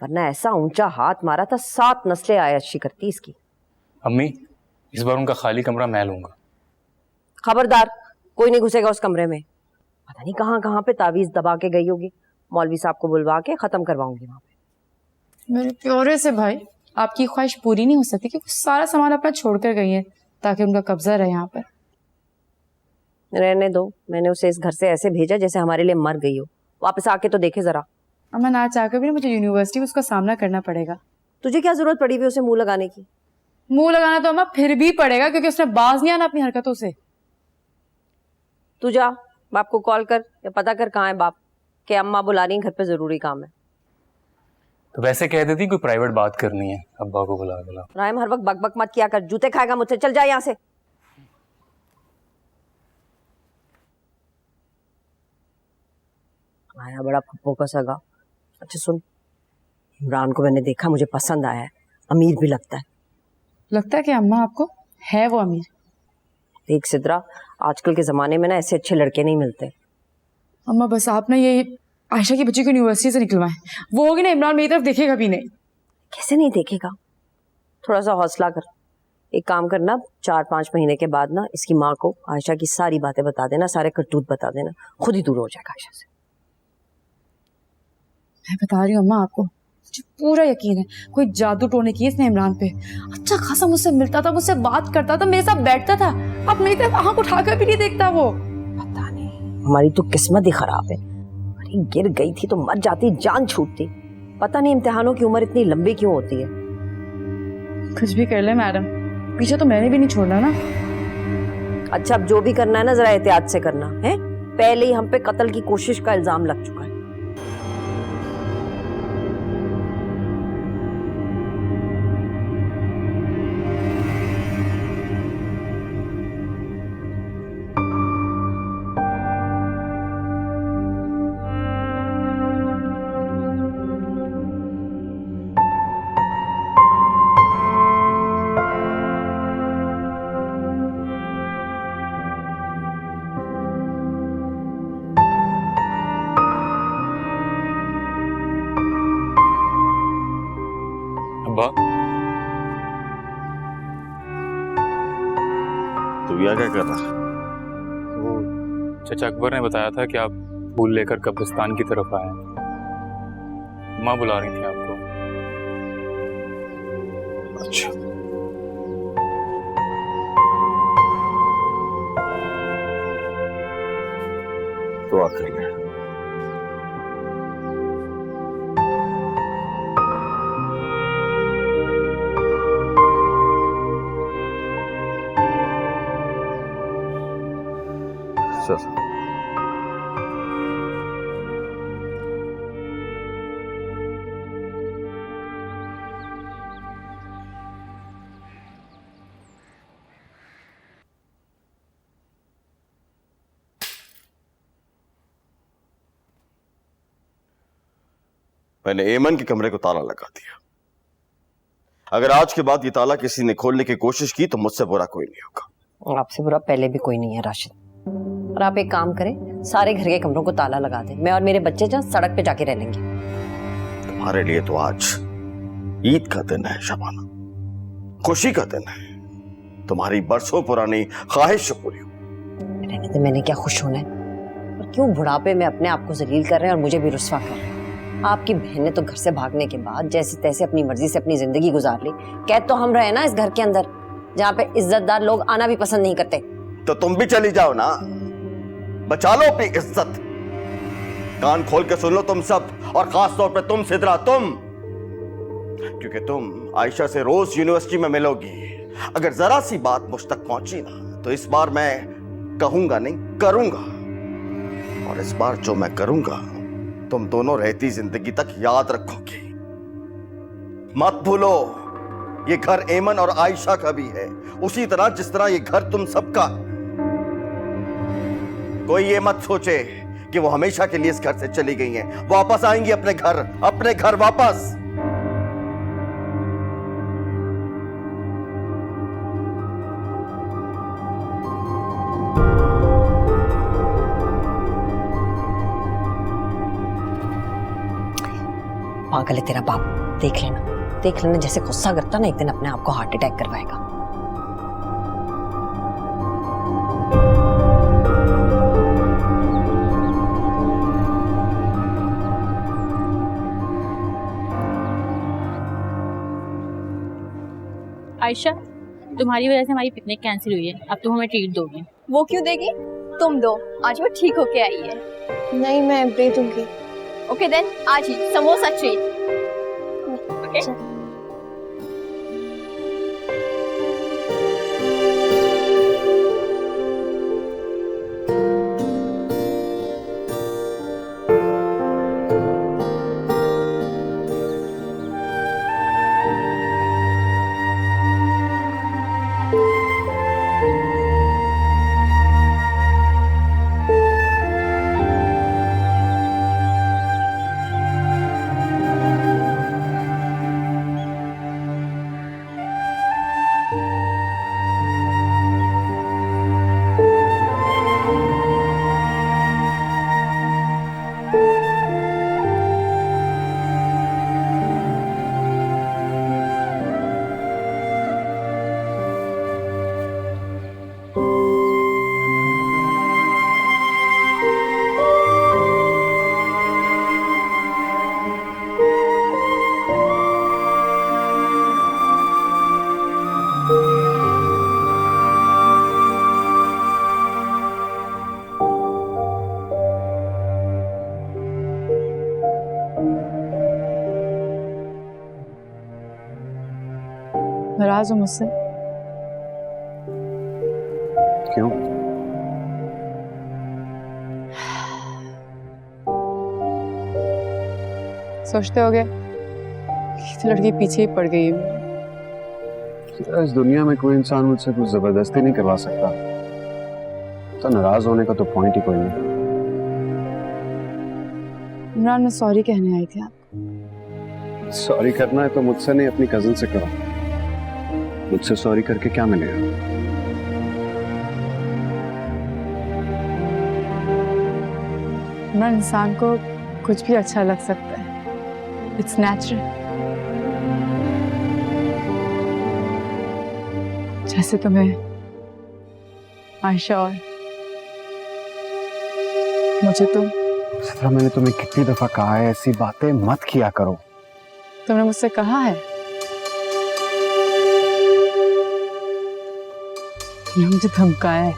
C: वरना ऐसा ऊंचा हाथ मारा था 7 नस्लें आयशी करती इसकी।
L: अम्मी, इस बार उनका खाली कमरा मैं लूंगा।
C: खबरदार, कोई नहीं घुसेगा उस कमरे में। पता नहीं कहाँ कहाँ पे तावीज दबा के गई होगी। मौलवी साहब को बुलवा के खत्म करवाऊंगी वहां पे।
B: मेरे प्यारे से भाई, आपकी ख्वाहिश पूरी नहीं हो सकती कि सारा सामान अपना छोड़कर गई है ताकि उनका कब्जा रहे यहाँ पर।
C: रहने दो, मैंने उसे इस घर से ऐसे भेजा जैसे हमारे लिए मर गई हो। वापस आके तो देखे जरा।
B: अम्मा ना चाहकर भी मुझे यूनिवर्सिटी में उसका सामना करना पड़ेगा।
C: तुझे क्या जरूरत पड़ी हुई उसे मुंह लगाने की?
B: मुंह लगाना तो अम्मा फिर भी पड़ेगा क्योंकि उसने बाज नहीं आना अपनी हरकतों से।
C: तू जा, बाप को कॉल कर या पता कर कहाँ है बाप, कि अम्मा बुला रही, घर पे जरूरी काम है।
L: तो वैसे कह देती कोई प्राइवेट बात करनी है, अब्बा को बुला बुला।
C: रायम हर वक्त बकबक मत किया कर, जूते खाएगा मुझसे। चल जा यहाँ से। आया बड़ा पप्पो का सगा। अच्छा सुन, इमरान को मैंने देखा, मुझे पसंद आया है, अमीर भी लगता है।
B: लगता है कि अम्मा आपको है वो अमीर?
C: देख सिद्रा, आजकल के जमाने में ना ऐसे अच्छे लड़के नहीं मिलते।
B: अम्मा बस आप ना ये आयशा की बच्ची को यूनिवर्सिटी से निकलवाएं। वो होगी ना, इमरान मेरी तरफ देखेगा भी नहीं।
C: कैसे नहीं देखेगा? थोड़ा सा हौसला कर। एक काम करना, 4-5 महीने के बाद ना इसकी माँ को आयशा की सारी बातें बता देना, सारे करतूत बता देना, खुद ही दूर हो जाएगा आयशा से।
B: मैं बता रही हूँ अम्मा आपको, मुझे पूरा यकीन है कोई जादू टोने की इसने इमरान पे। अच्छा खासा मुझसे मिलता था, मुझसे बात करता था, मेरे साथ बैठता था। अब मेरी तरफ आंख उठाकर भी नहीं देखता वो।
C: पता नहीं, हमारी तो किस्मत ही खराब है। अरे गिर गई थी तो मर जाती, जान छूटती। पता नहीं इम्तिहानों की उम्र इतनी लंबी क्यों होती है।
B: कुछ भी कर ले मैडम, पीछे तो मैंने भी नहीं छोड़ना ना।
C: अच्छा अब जो भी करना है ना, जरा एहतियात से करना है। पहले ही हम पे कत्ल की कोशिश का इल्जाम लग चुका है।
L: अब्बा,
H: तू यहाँ क्या कर रहा?
L: वो चाचा अकबर ने बताया था कि आप फूल लेकर कब्रिस्तान की तरफ आए हैं। माँ बुला रही थी आपको।
H: अच्छा, दुआ कर ले। सर मैंने एमन के कमरे को ताला लगा दिया। अगर आज के बाद ये ताला किसी ने खोलने की कोशिश की तो मुझसे बुरा कोई नहीं होगा।
C: आपसे बुरा पहले भी कोई नहीं है राशिद। और आप एक काम करें, सारे घर के कमरों को ताला लगा दें। मैं और मेरे बच्चे जहाँ सड़क पे जाके रह लेंगे।
H: तुम्हारे लिए तो आज ईद का दिन है शबाना, खुशी का दिन है। तुम्हारी बरसों पुरानी ख्वाहिश पूरी हो।
C: रहने दे, मैंने क्या खुश होना है? और क्यों बुढ़ापे में अपने आप को जलील कर रहे हैं और मुझे भी रुस्वा कर रहे हैं? आपकी बहन ने तो घर से भागने के बाद जैसे तैसे अपनी मर्जी से अपनी जिंदगी गुजार ली। कैद तो हम रहे ना इस घर के अंदर, जहाँ पे इज्जतदार लोग आना भी पसंद नहीं करते।
H: तो तुम भी चली जाओ ना, बचा लो अपनी इज्जत। कान खोल के सुन लो तुम सब, और खास तौर पे तुम सिद्रा, तुम, क्योंकि तुम आयशा से रोज यूनिवर्सिटी में मिलोगी। अगर जरा सी बात मुझ तक पहुंची ना तो इस बार मैं कहूंगा नहीं, करूंगा। और इस बार जो मैं करूंगा तुम दोनों रहती जिंदगी तक याद रखोगी। मत भूलो, ये घर एमन और आयशा का भी है, उसी तरह जिस तरह ये घर तुम सबका। कोई ये मत सोचे कि वो हमेशा के लिए इस घर से चली गई हैं। वापस आएंगी अपने घर वापस।
C: पागल है तेरा बाप। देख लेना जैसे गुस्सा करता ना, एक दिन अपने आप को हार्ट अटैक करवाएगा।
D: आयशा, तुम्हारी वजह से हमारी पिकनिक कैंसिल हुई है। अब तुम हमें ट्रीट दोगी।
B: वो क्यों देगी? तुम दो, आज वो ठीक होके आई है। नहीं, मैं दे दूंगी।
D: ओके देन, आज ही समोसा ट्रीट। ओके
B: नाराज हो मुझसे?
E: क्यों?
B: सोचते होगे कि लड़की पीछे ही पड़ गई है।
E: इस दुनिया में कोई इंसान मुझसे कुछ जबरदस्ती नहीं करवा सकता, तो नाराज होने का तो पॉइंट ही कोई नहीं।
B: इमरान, मैं सॉरी कहने आई थी आपको।
E: सॉरी करना है तो मुझसे नहीं, अपनी कजिन से करो। मुझसे सॉरी करके क्या मिलेगा?
B: इमरान, इंसान को कुछ भी अच्छा लग सकता है। It's natural. जैसे तुम्हें आयशा और मुझे तुम।
E: सिद्रा, मैंने तुम्हें कितनी दफा कहा है ऐसी बातें मत किया करो।
B: तुमने मुझसे कहा है, तुमने मुझे धमकाया है।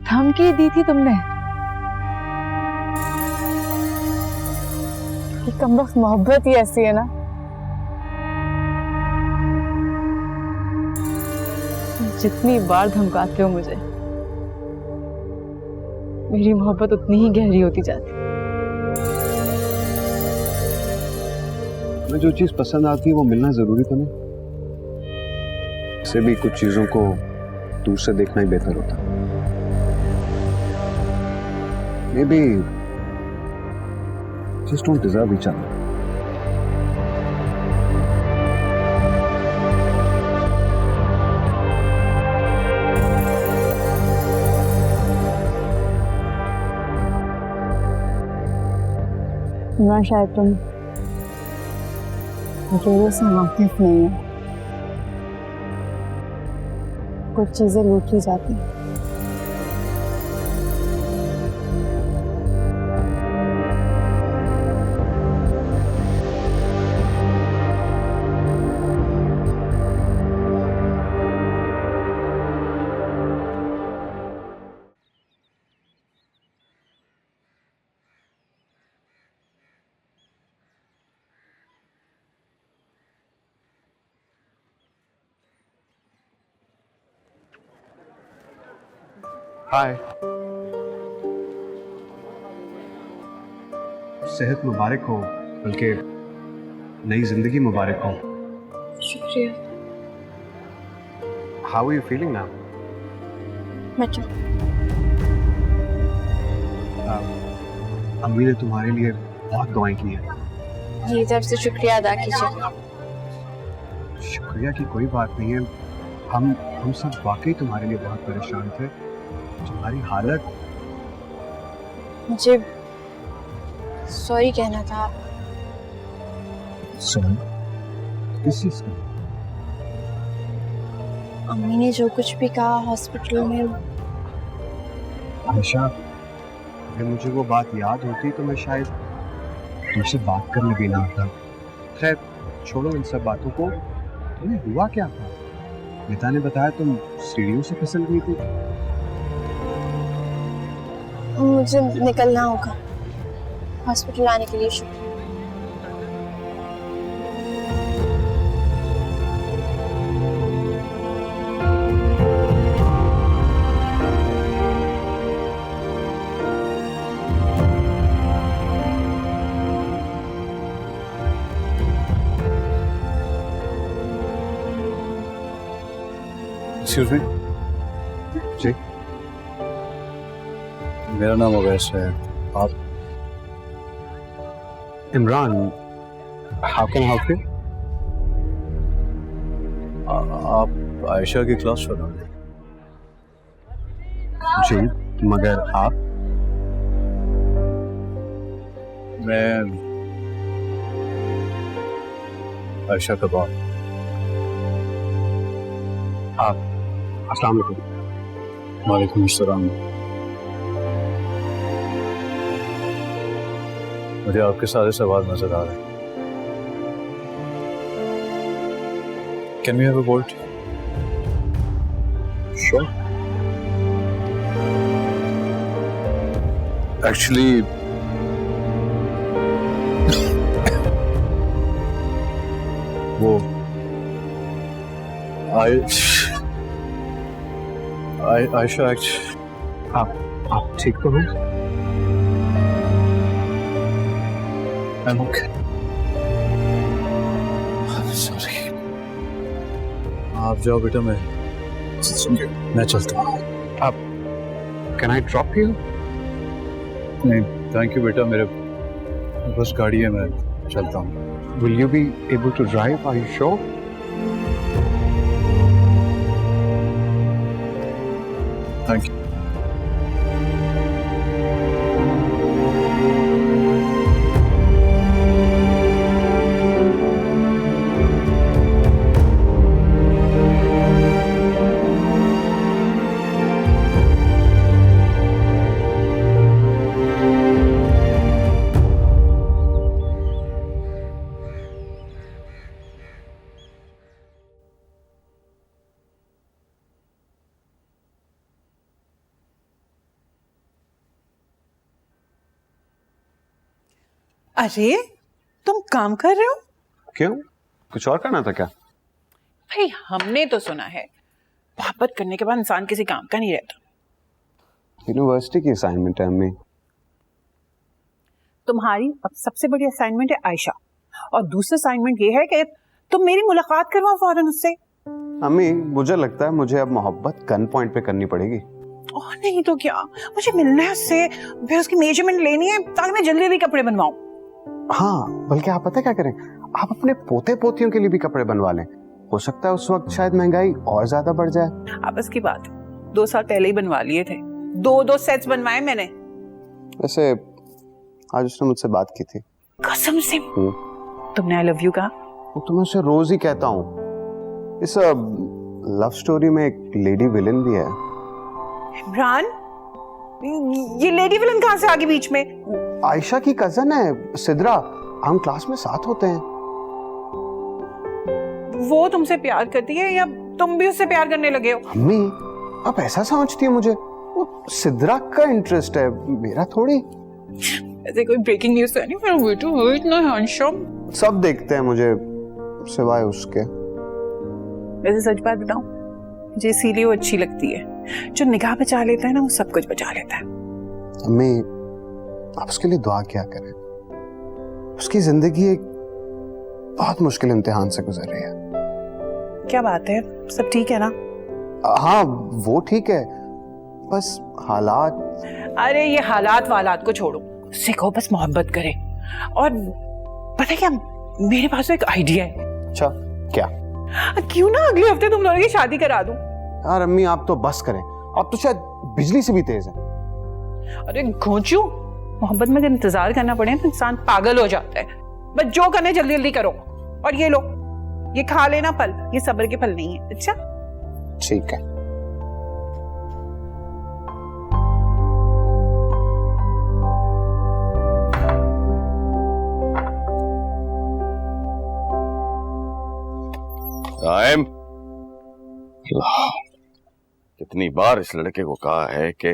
B: धमकी दी थी तुमने। ये कमबख्त मोहब्बत ही ऐसी है ना, जितनी बार धमकाते हो मुझे, मेरी मोहब्बत उतनी ही गहरी होती जाती।
E: मैं जो चीज पसंद आती है वो मिलना जरूरी तो नहीं। से भी कुछ चीजों को दूर से देखना ही बेहतर होता। May be just don't deserve each other.
B: Imran, शायद तुम जोरों से वाकिफ नहीं है। कुछ चीजें लूट ली जाती हैं।
E: हाय, सेहत मुबारक हो, बल्कि नई जिंदगी मुबारक हो।
I: शुक्रिया।
E: How are you feeling now?
I: Better.
E: अम्मी ने तुम्हारे लिए बहुत दुआएं की है।
I: मेरी तरफ से शुक्रिया अदा कीजिए।
E: शुक्रिया की कोई बात नहीं है। हम सब वाकई तुम्हारे लिए बहुत परेशान थे। तुम्हारी हालत,
I: मुझे सॉरी कहना था।
E: सॉरी? किस चीज का?
I: अम्मी ने जो कुछ भी कहा हॉस्पिटल में।
E: आयशा, अगर मुझे वो बात याद होती तो मैं शायद तुमसे बात करने भी ना आता। खैर छोड़ो इन सब बातों को। तुम्हें हुआ क्या था? पिता ने बताया तुम सीढ़ियों से फिसल गई थी।
I: मुझे निकलना होगा। हॉस्पिटल आने के लिए शुक्रिया।
K: Excuse me.
E: जी,
K: मेरा नाम अवैस है। आप?
E: Imran. How can I help you?
K: आप आयशा की क्लास पढ़ाते?
E: जी, मगर आप?
K: मैं आयशा का बाप।
E: आप? अस्सलाम वालेकुम।
K: वालेकुम अस्सलाम। मुझे आपके सारे सवाल नजर आ रहे हैं। Can we have a word?
E: Sure.
K: Actually वो आयशा
E: आप ठीक तो हो?
K: I'm okay. Sorry. आप जाओ बेटा, मैं चलता हूँ।
E: आप कैन आई ड्रॉप यू?
K: नहीं थैंक यू बेटा, मेरे बस गाड़ी है, मैं चलता हूँ।
E: Will you be able to drive? Are you sure?
K: Thank you.
J: अरे तुम काम कर रहे हो?
E: क्यों, कुछ और करना था क्या?
J: भाई हमने तो सुना है मोहब्बत करने के बाद इंसान किसी काम का नहीं रहता।
E: यूनिवर्सिटी की असाइनमेंट है अम्मी।
J: तुम्हारी अब सबसे बड़ी असाइनमेंट है आयशा, और दूसरा असाइनमेंट ये है कि तुम मेरी मुलाकात करवाओ फौरन उससे।
E: अम्मी मुझे लगता है मुझे अब मोहब्बत गन पॉइंट पे करनी पड़ेगी।
J: और नहीं तो क्या, मुझे मिलना है उससे, फिर उसकी मेजरमेंट लेनी है ताकि मैं जल्दी जल्दी कपड़े बनवाऊं।
E: हाँ, बल्कि आप पता क्या करें, आप अपने पोते पोतियों के लिए भी कपड़े बनवा लें। हो सकता है उस वक्त शायद महंगाई और ज्यादा बढ़ जाए।
J: आपस की बात, 2 साल पहले ही बनवा लिए थे, 2 सेट्स बनवाए मैंने।
E: वैसे आज उसने मुझसे बात की थी।
J: कसम से? तुमने आई लव यू कहा?
E: वो तो मैं उसे रोज ही कहता हूँ। इस लव स्टोरी में एक लेडी विलन भी है।
J: इमरान, ये लेडी विलन कहाँ से आ गई बीच में?
E: आयशा की कजन है सिद्रा, हम क्लास में साथ होते हैं।
J: वो तुमसे प्यार करती है या तुम भी उससे प्यार करने लगे हो?
E: अम्मी, आप ऐसा समझती है मुझे? वो सिद्रा का इंटरेस्ट है, मेरा थोड़ी।
J: ऐसे कोई ब्रेकिंग न्यूज़ तो नहीं? मेरा बेटा वो इतना हैंडसम।
E: सब देखते हैं मुझे सिवाय उसके।
J: वैसे सच बात बताऊं, मुझे इसीलिए वो अच्छी लगती है। जो निगाह बचा लेता है ना, वो सब कुछ बचा लेता है।
E: अम्मी, आप उसके लिए दुआ क्या करें। उसकी जिंदगी एक बहुत मुश्किल इम्तिहान से गुजर रही है।
J: क्या बात है, सब ठीक है ना?
E: हाँ, वो ठीक है, बस हालात।
J: अरे ये हालात वालात को छोड़ो, उससे कहो बस मोहब्बत करे। और पता है क्या, मेरे पास एक आइडिया है।
E: अच्छा, क्या?
J: क्यों ना अगले हफ्ते तुम दोनों की शादी करा दूं?
E: यार अम्मी, आप तो बस करें, आप तो शायद बिजली से भी तेज हैं।
J: अरे घोंचू, मोहब्बत में अगर इंतजार करना पड़े तो इंसान पागल हो जाता है। बस जो करने जल्दी जल्दी करो। और ये लो, ये खा लेना फल, ये सब्र के फल नहीं है। अच्छा
E: ठीक है।
H: राइम, कितनी बार इस लड़के को कहा है कि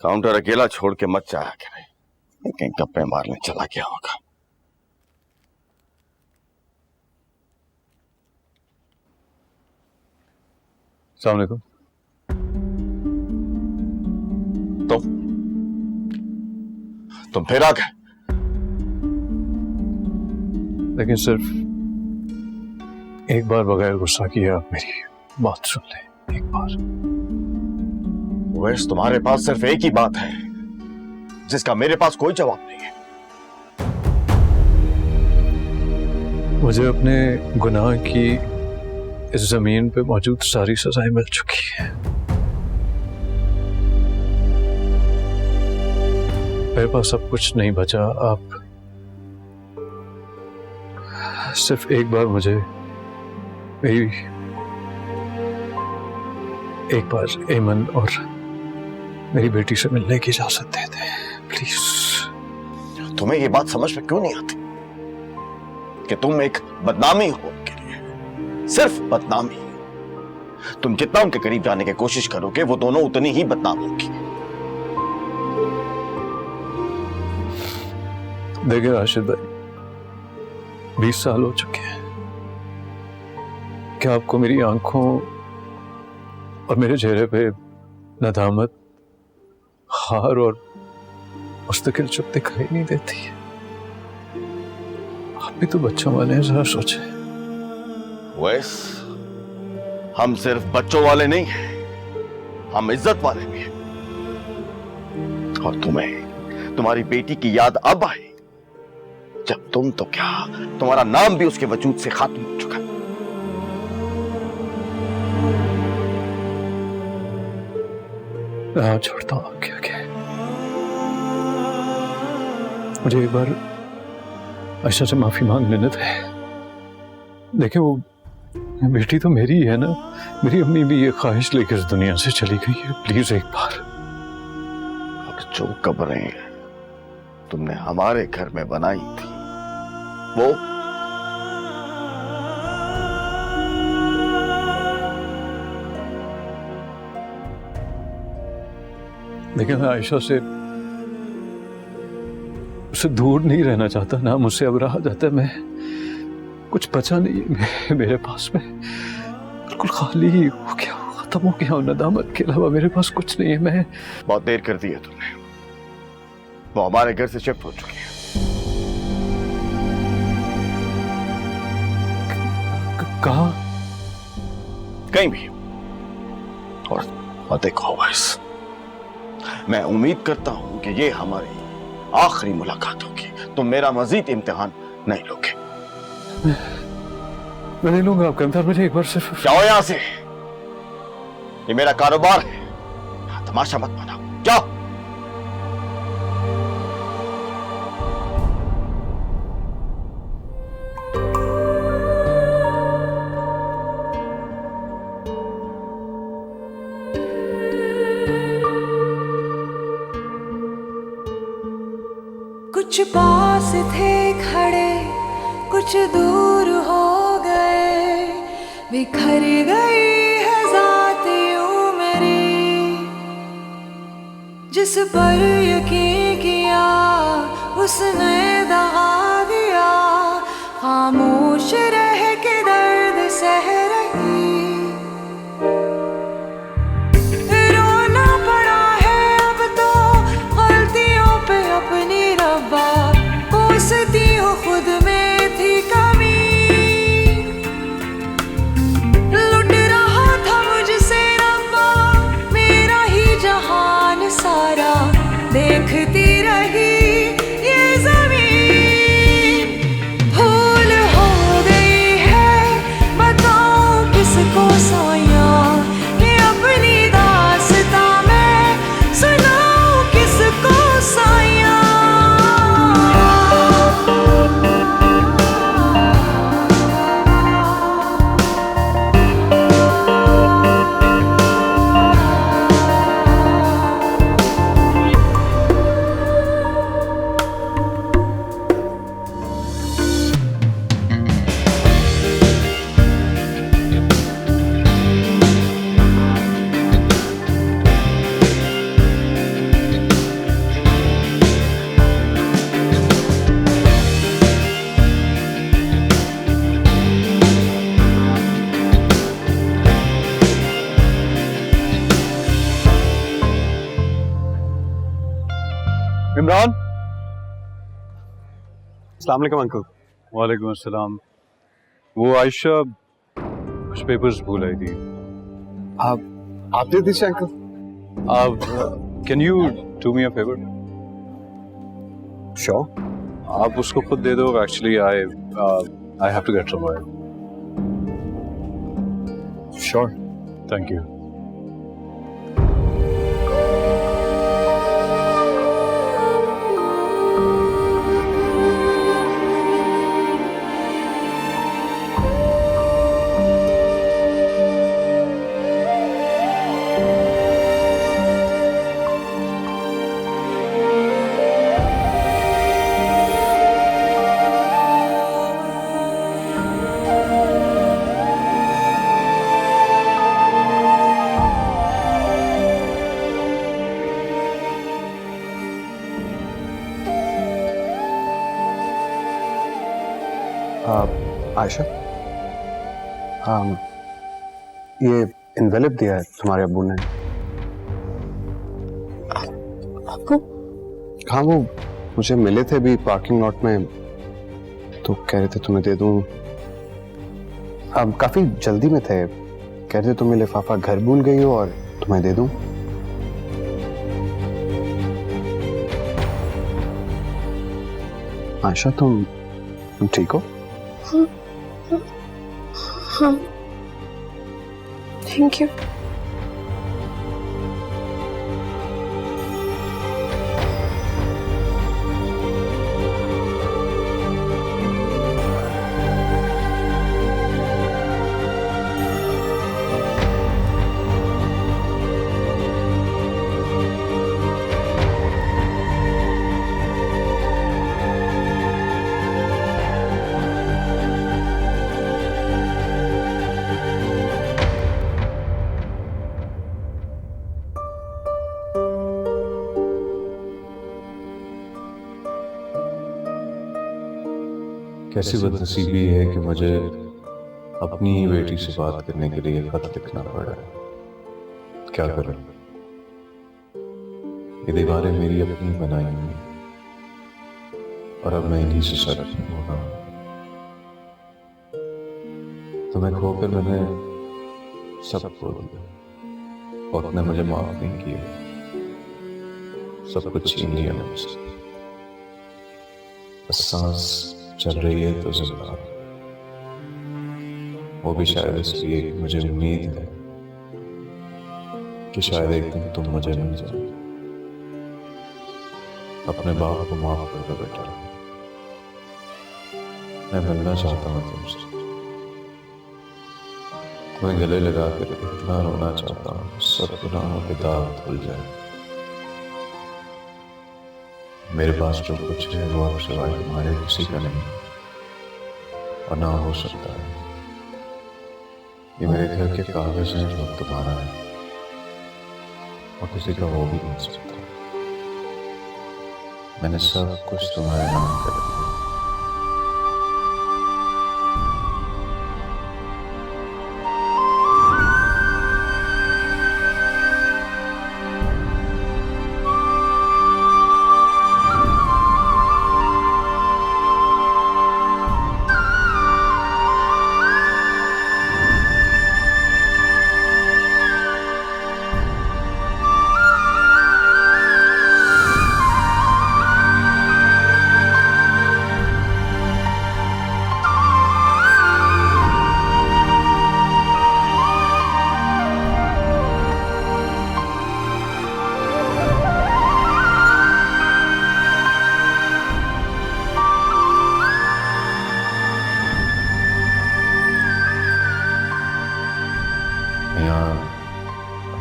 H: काउंटर अकेला छोड़ के मत जाया करे, लेकिन गप्पे मारने चला गया होगा।
K: अस्सलाम वालेकुम।
H: तुम फिर आ गए?
K: लेकिन सिर्फ एक बार बगैर गुस्सा किए आप मेरी बात सुन लें, एक बार।
H: वैसे तुम्हारे पास सिर्फ एक ही बात है जिसका मेरे पास कोई जवाब नहीं है।
K: मुझे अपने गुनाह की इस जमीन पे मौजूद सारी सजाएं मिल चुकी हैं। मेरे पास अब कुछ नहीं बचा। आप सिर्फ एक बार मुझे मेरी एक बार एमन और मेरी बेटी से मिलने की इजाजत दे दें प्लीज।
H: तुम्हें ये बात समझ में क्यों नहीं आती कि तुम एक बदनामी हो उनके लिए, सिर्फ बदनामी। तुम जितना उनके करीब जाने की कोशिश करोगे वो दोनों उतनी ही बदनाम होगी।
K: देखिए राशिद भाई, 20 साल हो चुके हैं। क्या आपको मेरी आंखों और मेरे चेहरे पे नदामत, हार और मुस्तकिल चुप दिखाई नहीं देती है? आप भी तो बच्चों वाले हैं, जरा सोचे।
H: वैस हम सिर्फ बच्चों वाले नहीं हैं, हम इज्जत वाले भी हैं। और तुम्हें तुम्हारी बेटी की याद अब आई जब तुम तो क्या, तुम्हारा नाम भी उसके वजूद से खत्म हो चुका।
K: मैं छोड़ता हूं आपके आगे। मुझे एक बार आयशा से माफी मांग लेने थे। देखिए, वो बेटी तो मेरी है ना। मेरी अम्मी भी ये ख्वाहिश लेकर इस दुनिया से चली गई है। प्लीज एक बार।
H: अब जो कब्रें तुमने हमारे घर में बनाई थी वो
K: देखिए, मैं आयशा से उससे दूर नहीं रहना चाहता ना, मुझसे अब रहा जाता है। मैं कुछ बचा नहीं है मेरे पास में, बिल्कुल खाली ही हो गया, खत्म हो गया। नदामत के अलावा मेरे पास कुछ नहीं है। मैं
H: बहुत देर कर दी है तुमने। वो हमारे घर से शिफ्ट हो चुकी है।
K: कहा?
H: कहीं भी। और देखो वैस, मैं उम्मीद करता हूं कि ये हमारी आखिरी मुलाकात होगी। तुम मेरा मजीद इम्तिहान नहीं लोगे।
K: मैं नहीं लूंगा आपका इम्तिहान, मुझे एक बार सिर्फ
H: जाओ यहां से, ये मेरा कारोबार है, तमाशा मत बनाओ, जाओ।
G: कुछ पास थे खड़े, कुछ दूर हो गए, बिखर गई है ज़ात यूं मेरी। जिस पर यकीन किया उसने दगा दिया, खामोश रह के दर्द सह रही। रोना पड़ा है अब तो गलतियों पे अपनी रब्बा, कोसती हूँ खुद में थी कमी। लुट रहा था मुझसे रब्बा मेरा ही जहान सारा, देखती रही ये ज़मीन। भूल हो गई है बताऊं किसको साया, ये अपनी दास्तां मैं सुनाऊं किसको साया।
K: इमरान।
E: अस्सलाम वालेकुम अंकल।
K: वालेकुम अस्सलाम। वो आयशा कुछ पेपर्स भूल आई थी।
E: आप दे दीजिए अंकल।
K: आप can you do me a favour?
E: Sure.
K: आप उसको खुद दे दो। Actually I have to get somewhere.
E: Sure.
K: Thank you.
E: Ayesha, ये इन्वेलप दिया है तुम्हारे अब्बू ने।
I: अब्बू?
E: हाँ, वो मुझे मिले थे अभी पार्किंग लॉट में, तो कह रहे थे तुम्हें दे दूं। अब काफी जल्दी में थे, कह रहे थे तुम्हें लिफाफा घर भूल गई हो और तुम्हें दे दूं। आयशा, तुम ठीक हो?
I: हाँ, थैंक यू।
M: कैसी बदनसीबी है कि मुझे अपनी ही बेटी से बात करने के लिए खत लिखना पड़ा। क्या करूं? ये दीवारें मेरी अपनी बनाई हुई और अब मैं इन्हीं से शर्त हो रहा हूं। तुम्हें खोकर मैंने सब खो दिया और तुमने मुझे माफ नहीं किया। सब कुछ छीन लिया मुझसे। बस सांस चल रही है तो जिंदा, वो भी शायद इसलिए कि मुझे उम्मीद है कि शायद एक दिन तुम मुझे मिल जाओ। अपने बाप को माफ कर दो बेटा, मैं मिलना चाहता हूँ तुमसे, तुम्हें गले लगा कर इतना रोना चाहता हूँ सब गुनाहों के दाग धुल जाए। मेरे पास जो कुछ है वो अब सिवाय तुम्हारे किसी का नहीं और ना हो सकता है। ये मेरे घर के कागज हैं जो तुम्हारा है और किसी का वो भी नहीं सकता। मैंने सब कुछ तुम्हारे नाम कर दिया।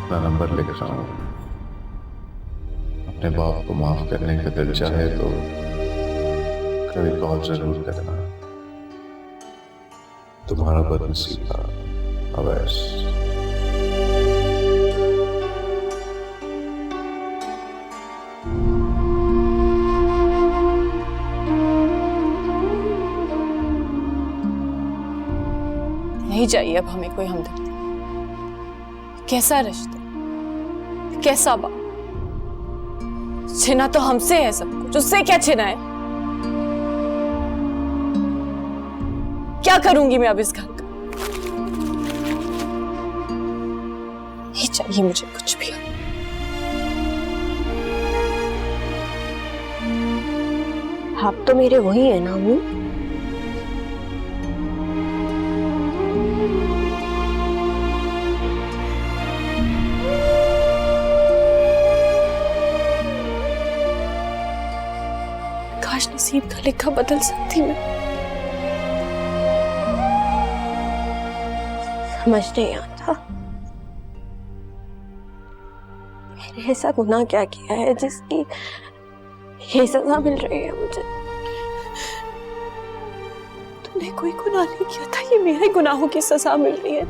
M: अपना नंबर लिख रहा हूँ, अपने बाप को माफ करने का दिल चाहे तो कभी कॉल जरूर करना। तुम्हारा बदनसीबा अवैस।
F: नहीं चाहिए अब हमें कोई हमदर्दी। कैसा रिश्ता, कैसा बाप? छिना तो हमसे है सब कुछ, उससे क्या छिना है? क्या करूंगी मैं अब इस घर का? नहीं चाहिए मुझे कुछ भी।
C: आप तो मेरे वही है ना अम्मी।
F: काश नसीब का लिखा बदल सकती मैं।
C: समझ नहीं आता मैंने ऐसा गुनाह क्या किया है जिसकी ये सजा मिल रही है मुझे।
F: तुमने कोई गुनाह नहीं किया था, ये मेरे गुनाहों की सजा मिल रही है।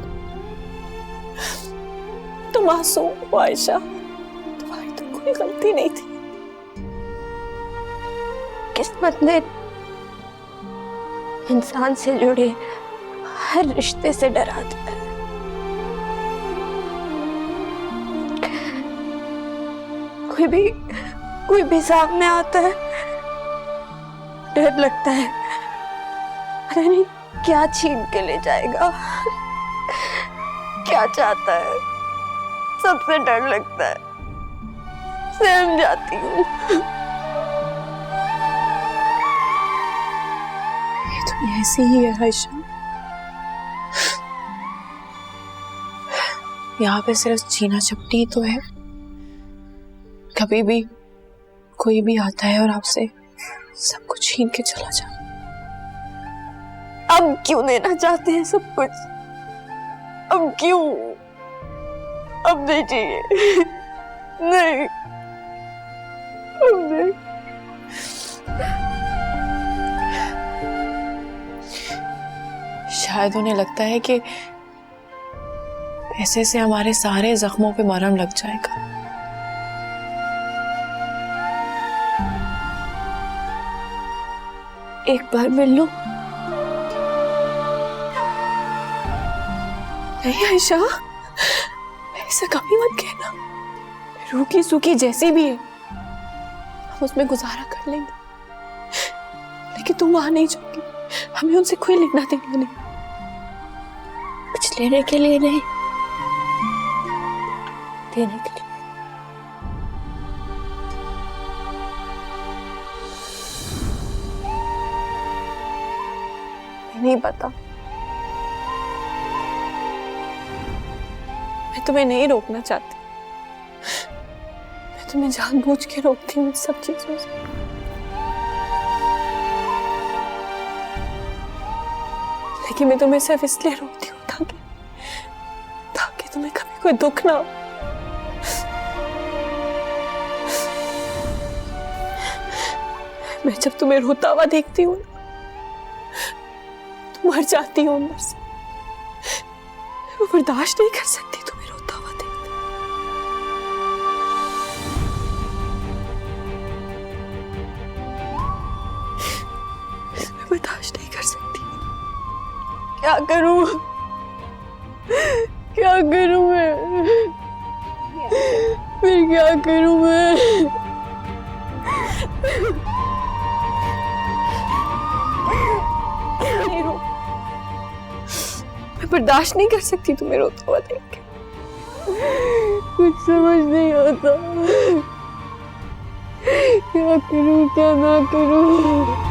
F: तुम मासूम हो आयशा, तुम्हारी तो कोई गलती नहीं थी।
C: किस्मत ने इंसान से जुड़े हर रिश्ते से डरा दिया है। कोई भी सामने आता है डर लगता है, पता नहीं क्या छीन के ले जाएगा, क्या चाहता है। सबसे डर लगता है, सहम जाती हूँ।
F: ऐसी ही है आयशा, यहाँ पे सिर्फ छीना झपटी तो है। कभी भी कोई भी आता है और आपसे सब कुछ छीन के चला जाए।
C: अब क्यों लेना चाहते हैं सब कुछ? अब क्यों? अब नहीं चाहिए। नहीं, अब नहीं।
F: शायद उन्हें लगता है कि ऐसे से हमारे सारे जख्मों पे मरहम लग जाएगा।
C: एक बार मिल लो।
F: नहीं आयशा, ऐसा कभी मत कहना। रूखी सूखी जैसी भी है हम उसमें गुजारा कर लेंगे, लेकिन तुम वहां नहीं जाओगी। हमें उनसे कोई लेना देना नहीं।
C: कुछ लेने के लिए नहीं, देने के लिए।
F: नहीं पता। मैं तुम्हें नहीं रोकना चाहती, मैं तुम्हें जानबूझ के रोकती हूँ सब चीजों से। लेकिन मैं तुम्हें सिर्फ इसलिए रोकती हूँ ताकि तुम्हें कभी कोई दुख ना हो। मैं जब तुम्हें रोता हुआ देखती हूँ तो मर जाती हूँ अंदर से। मैं बर्दाश्त नहीं कर सकती तुम्हें रोता हुआ देखते। मैं बर्दाश्त नहीं कर सकती। क्या करूं? क्या करूं मैं? फिर क्या करूं मैं? मैं बर्दाश्त नहीं कर सकती तुम्हें रोता हुआ देख के। कुछ समझ नहीं आता, क्या करूं क्या ना करूं।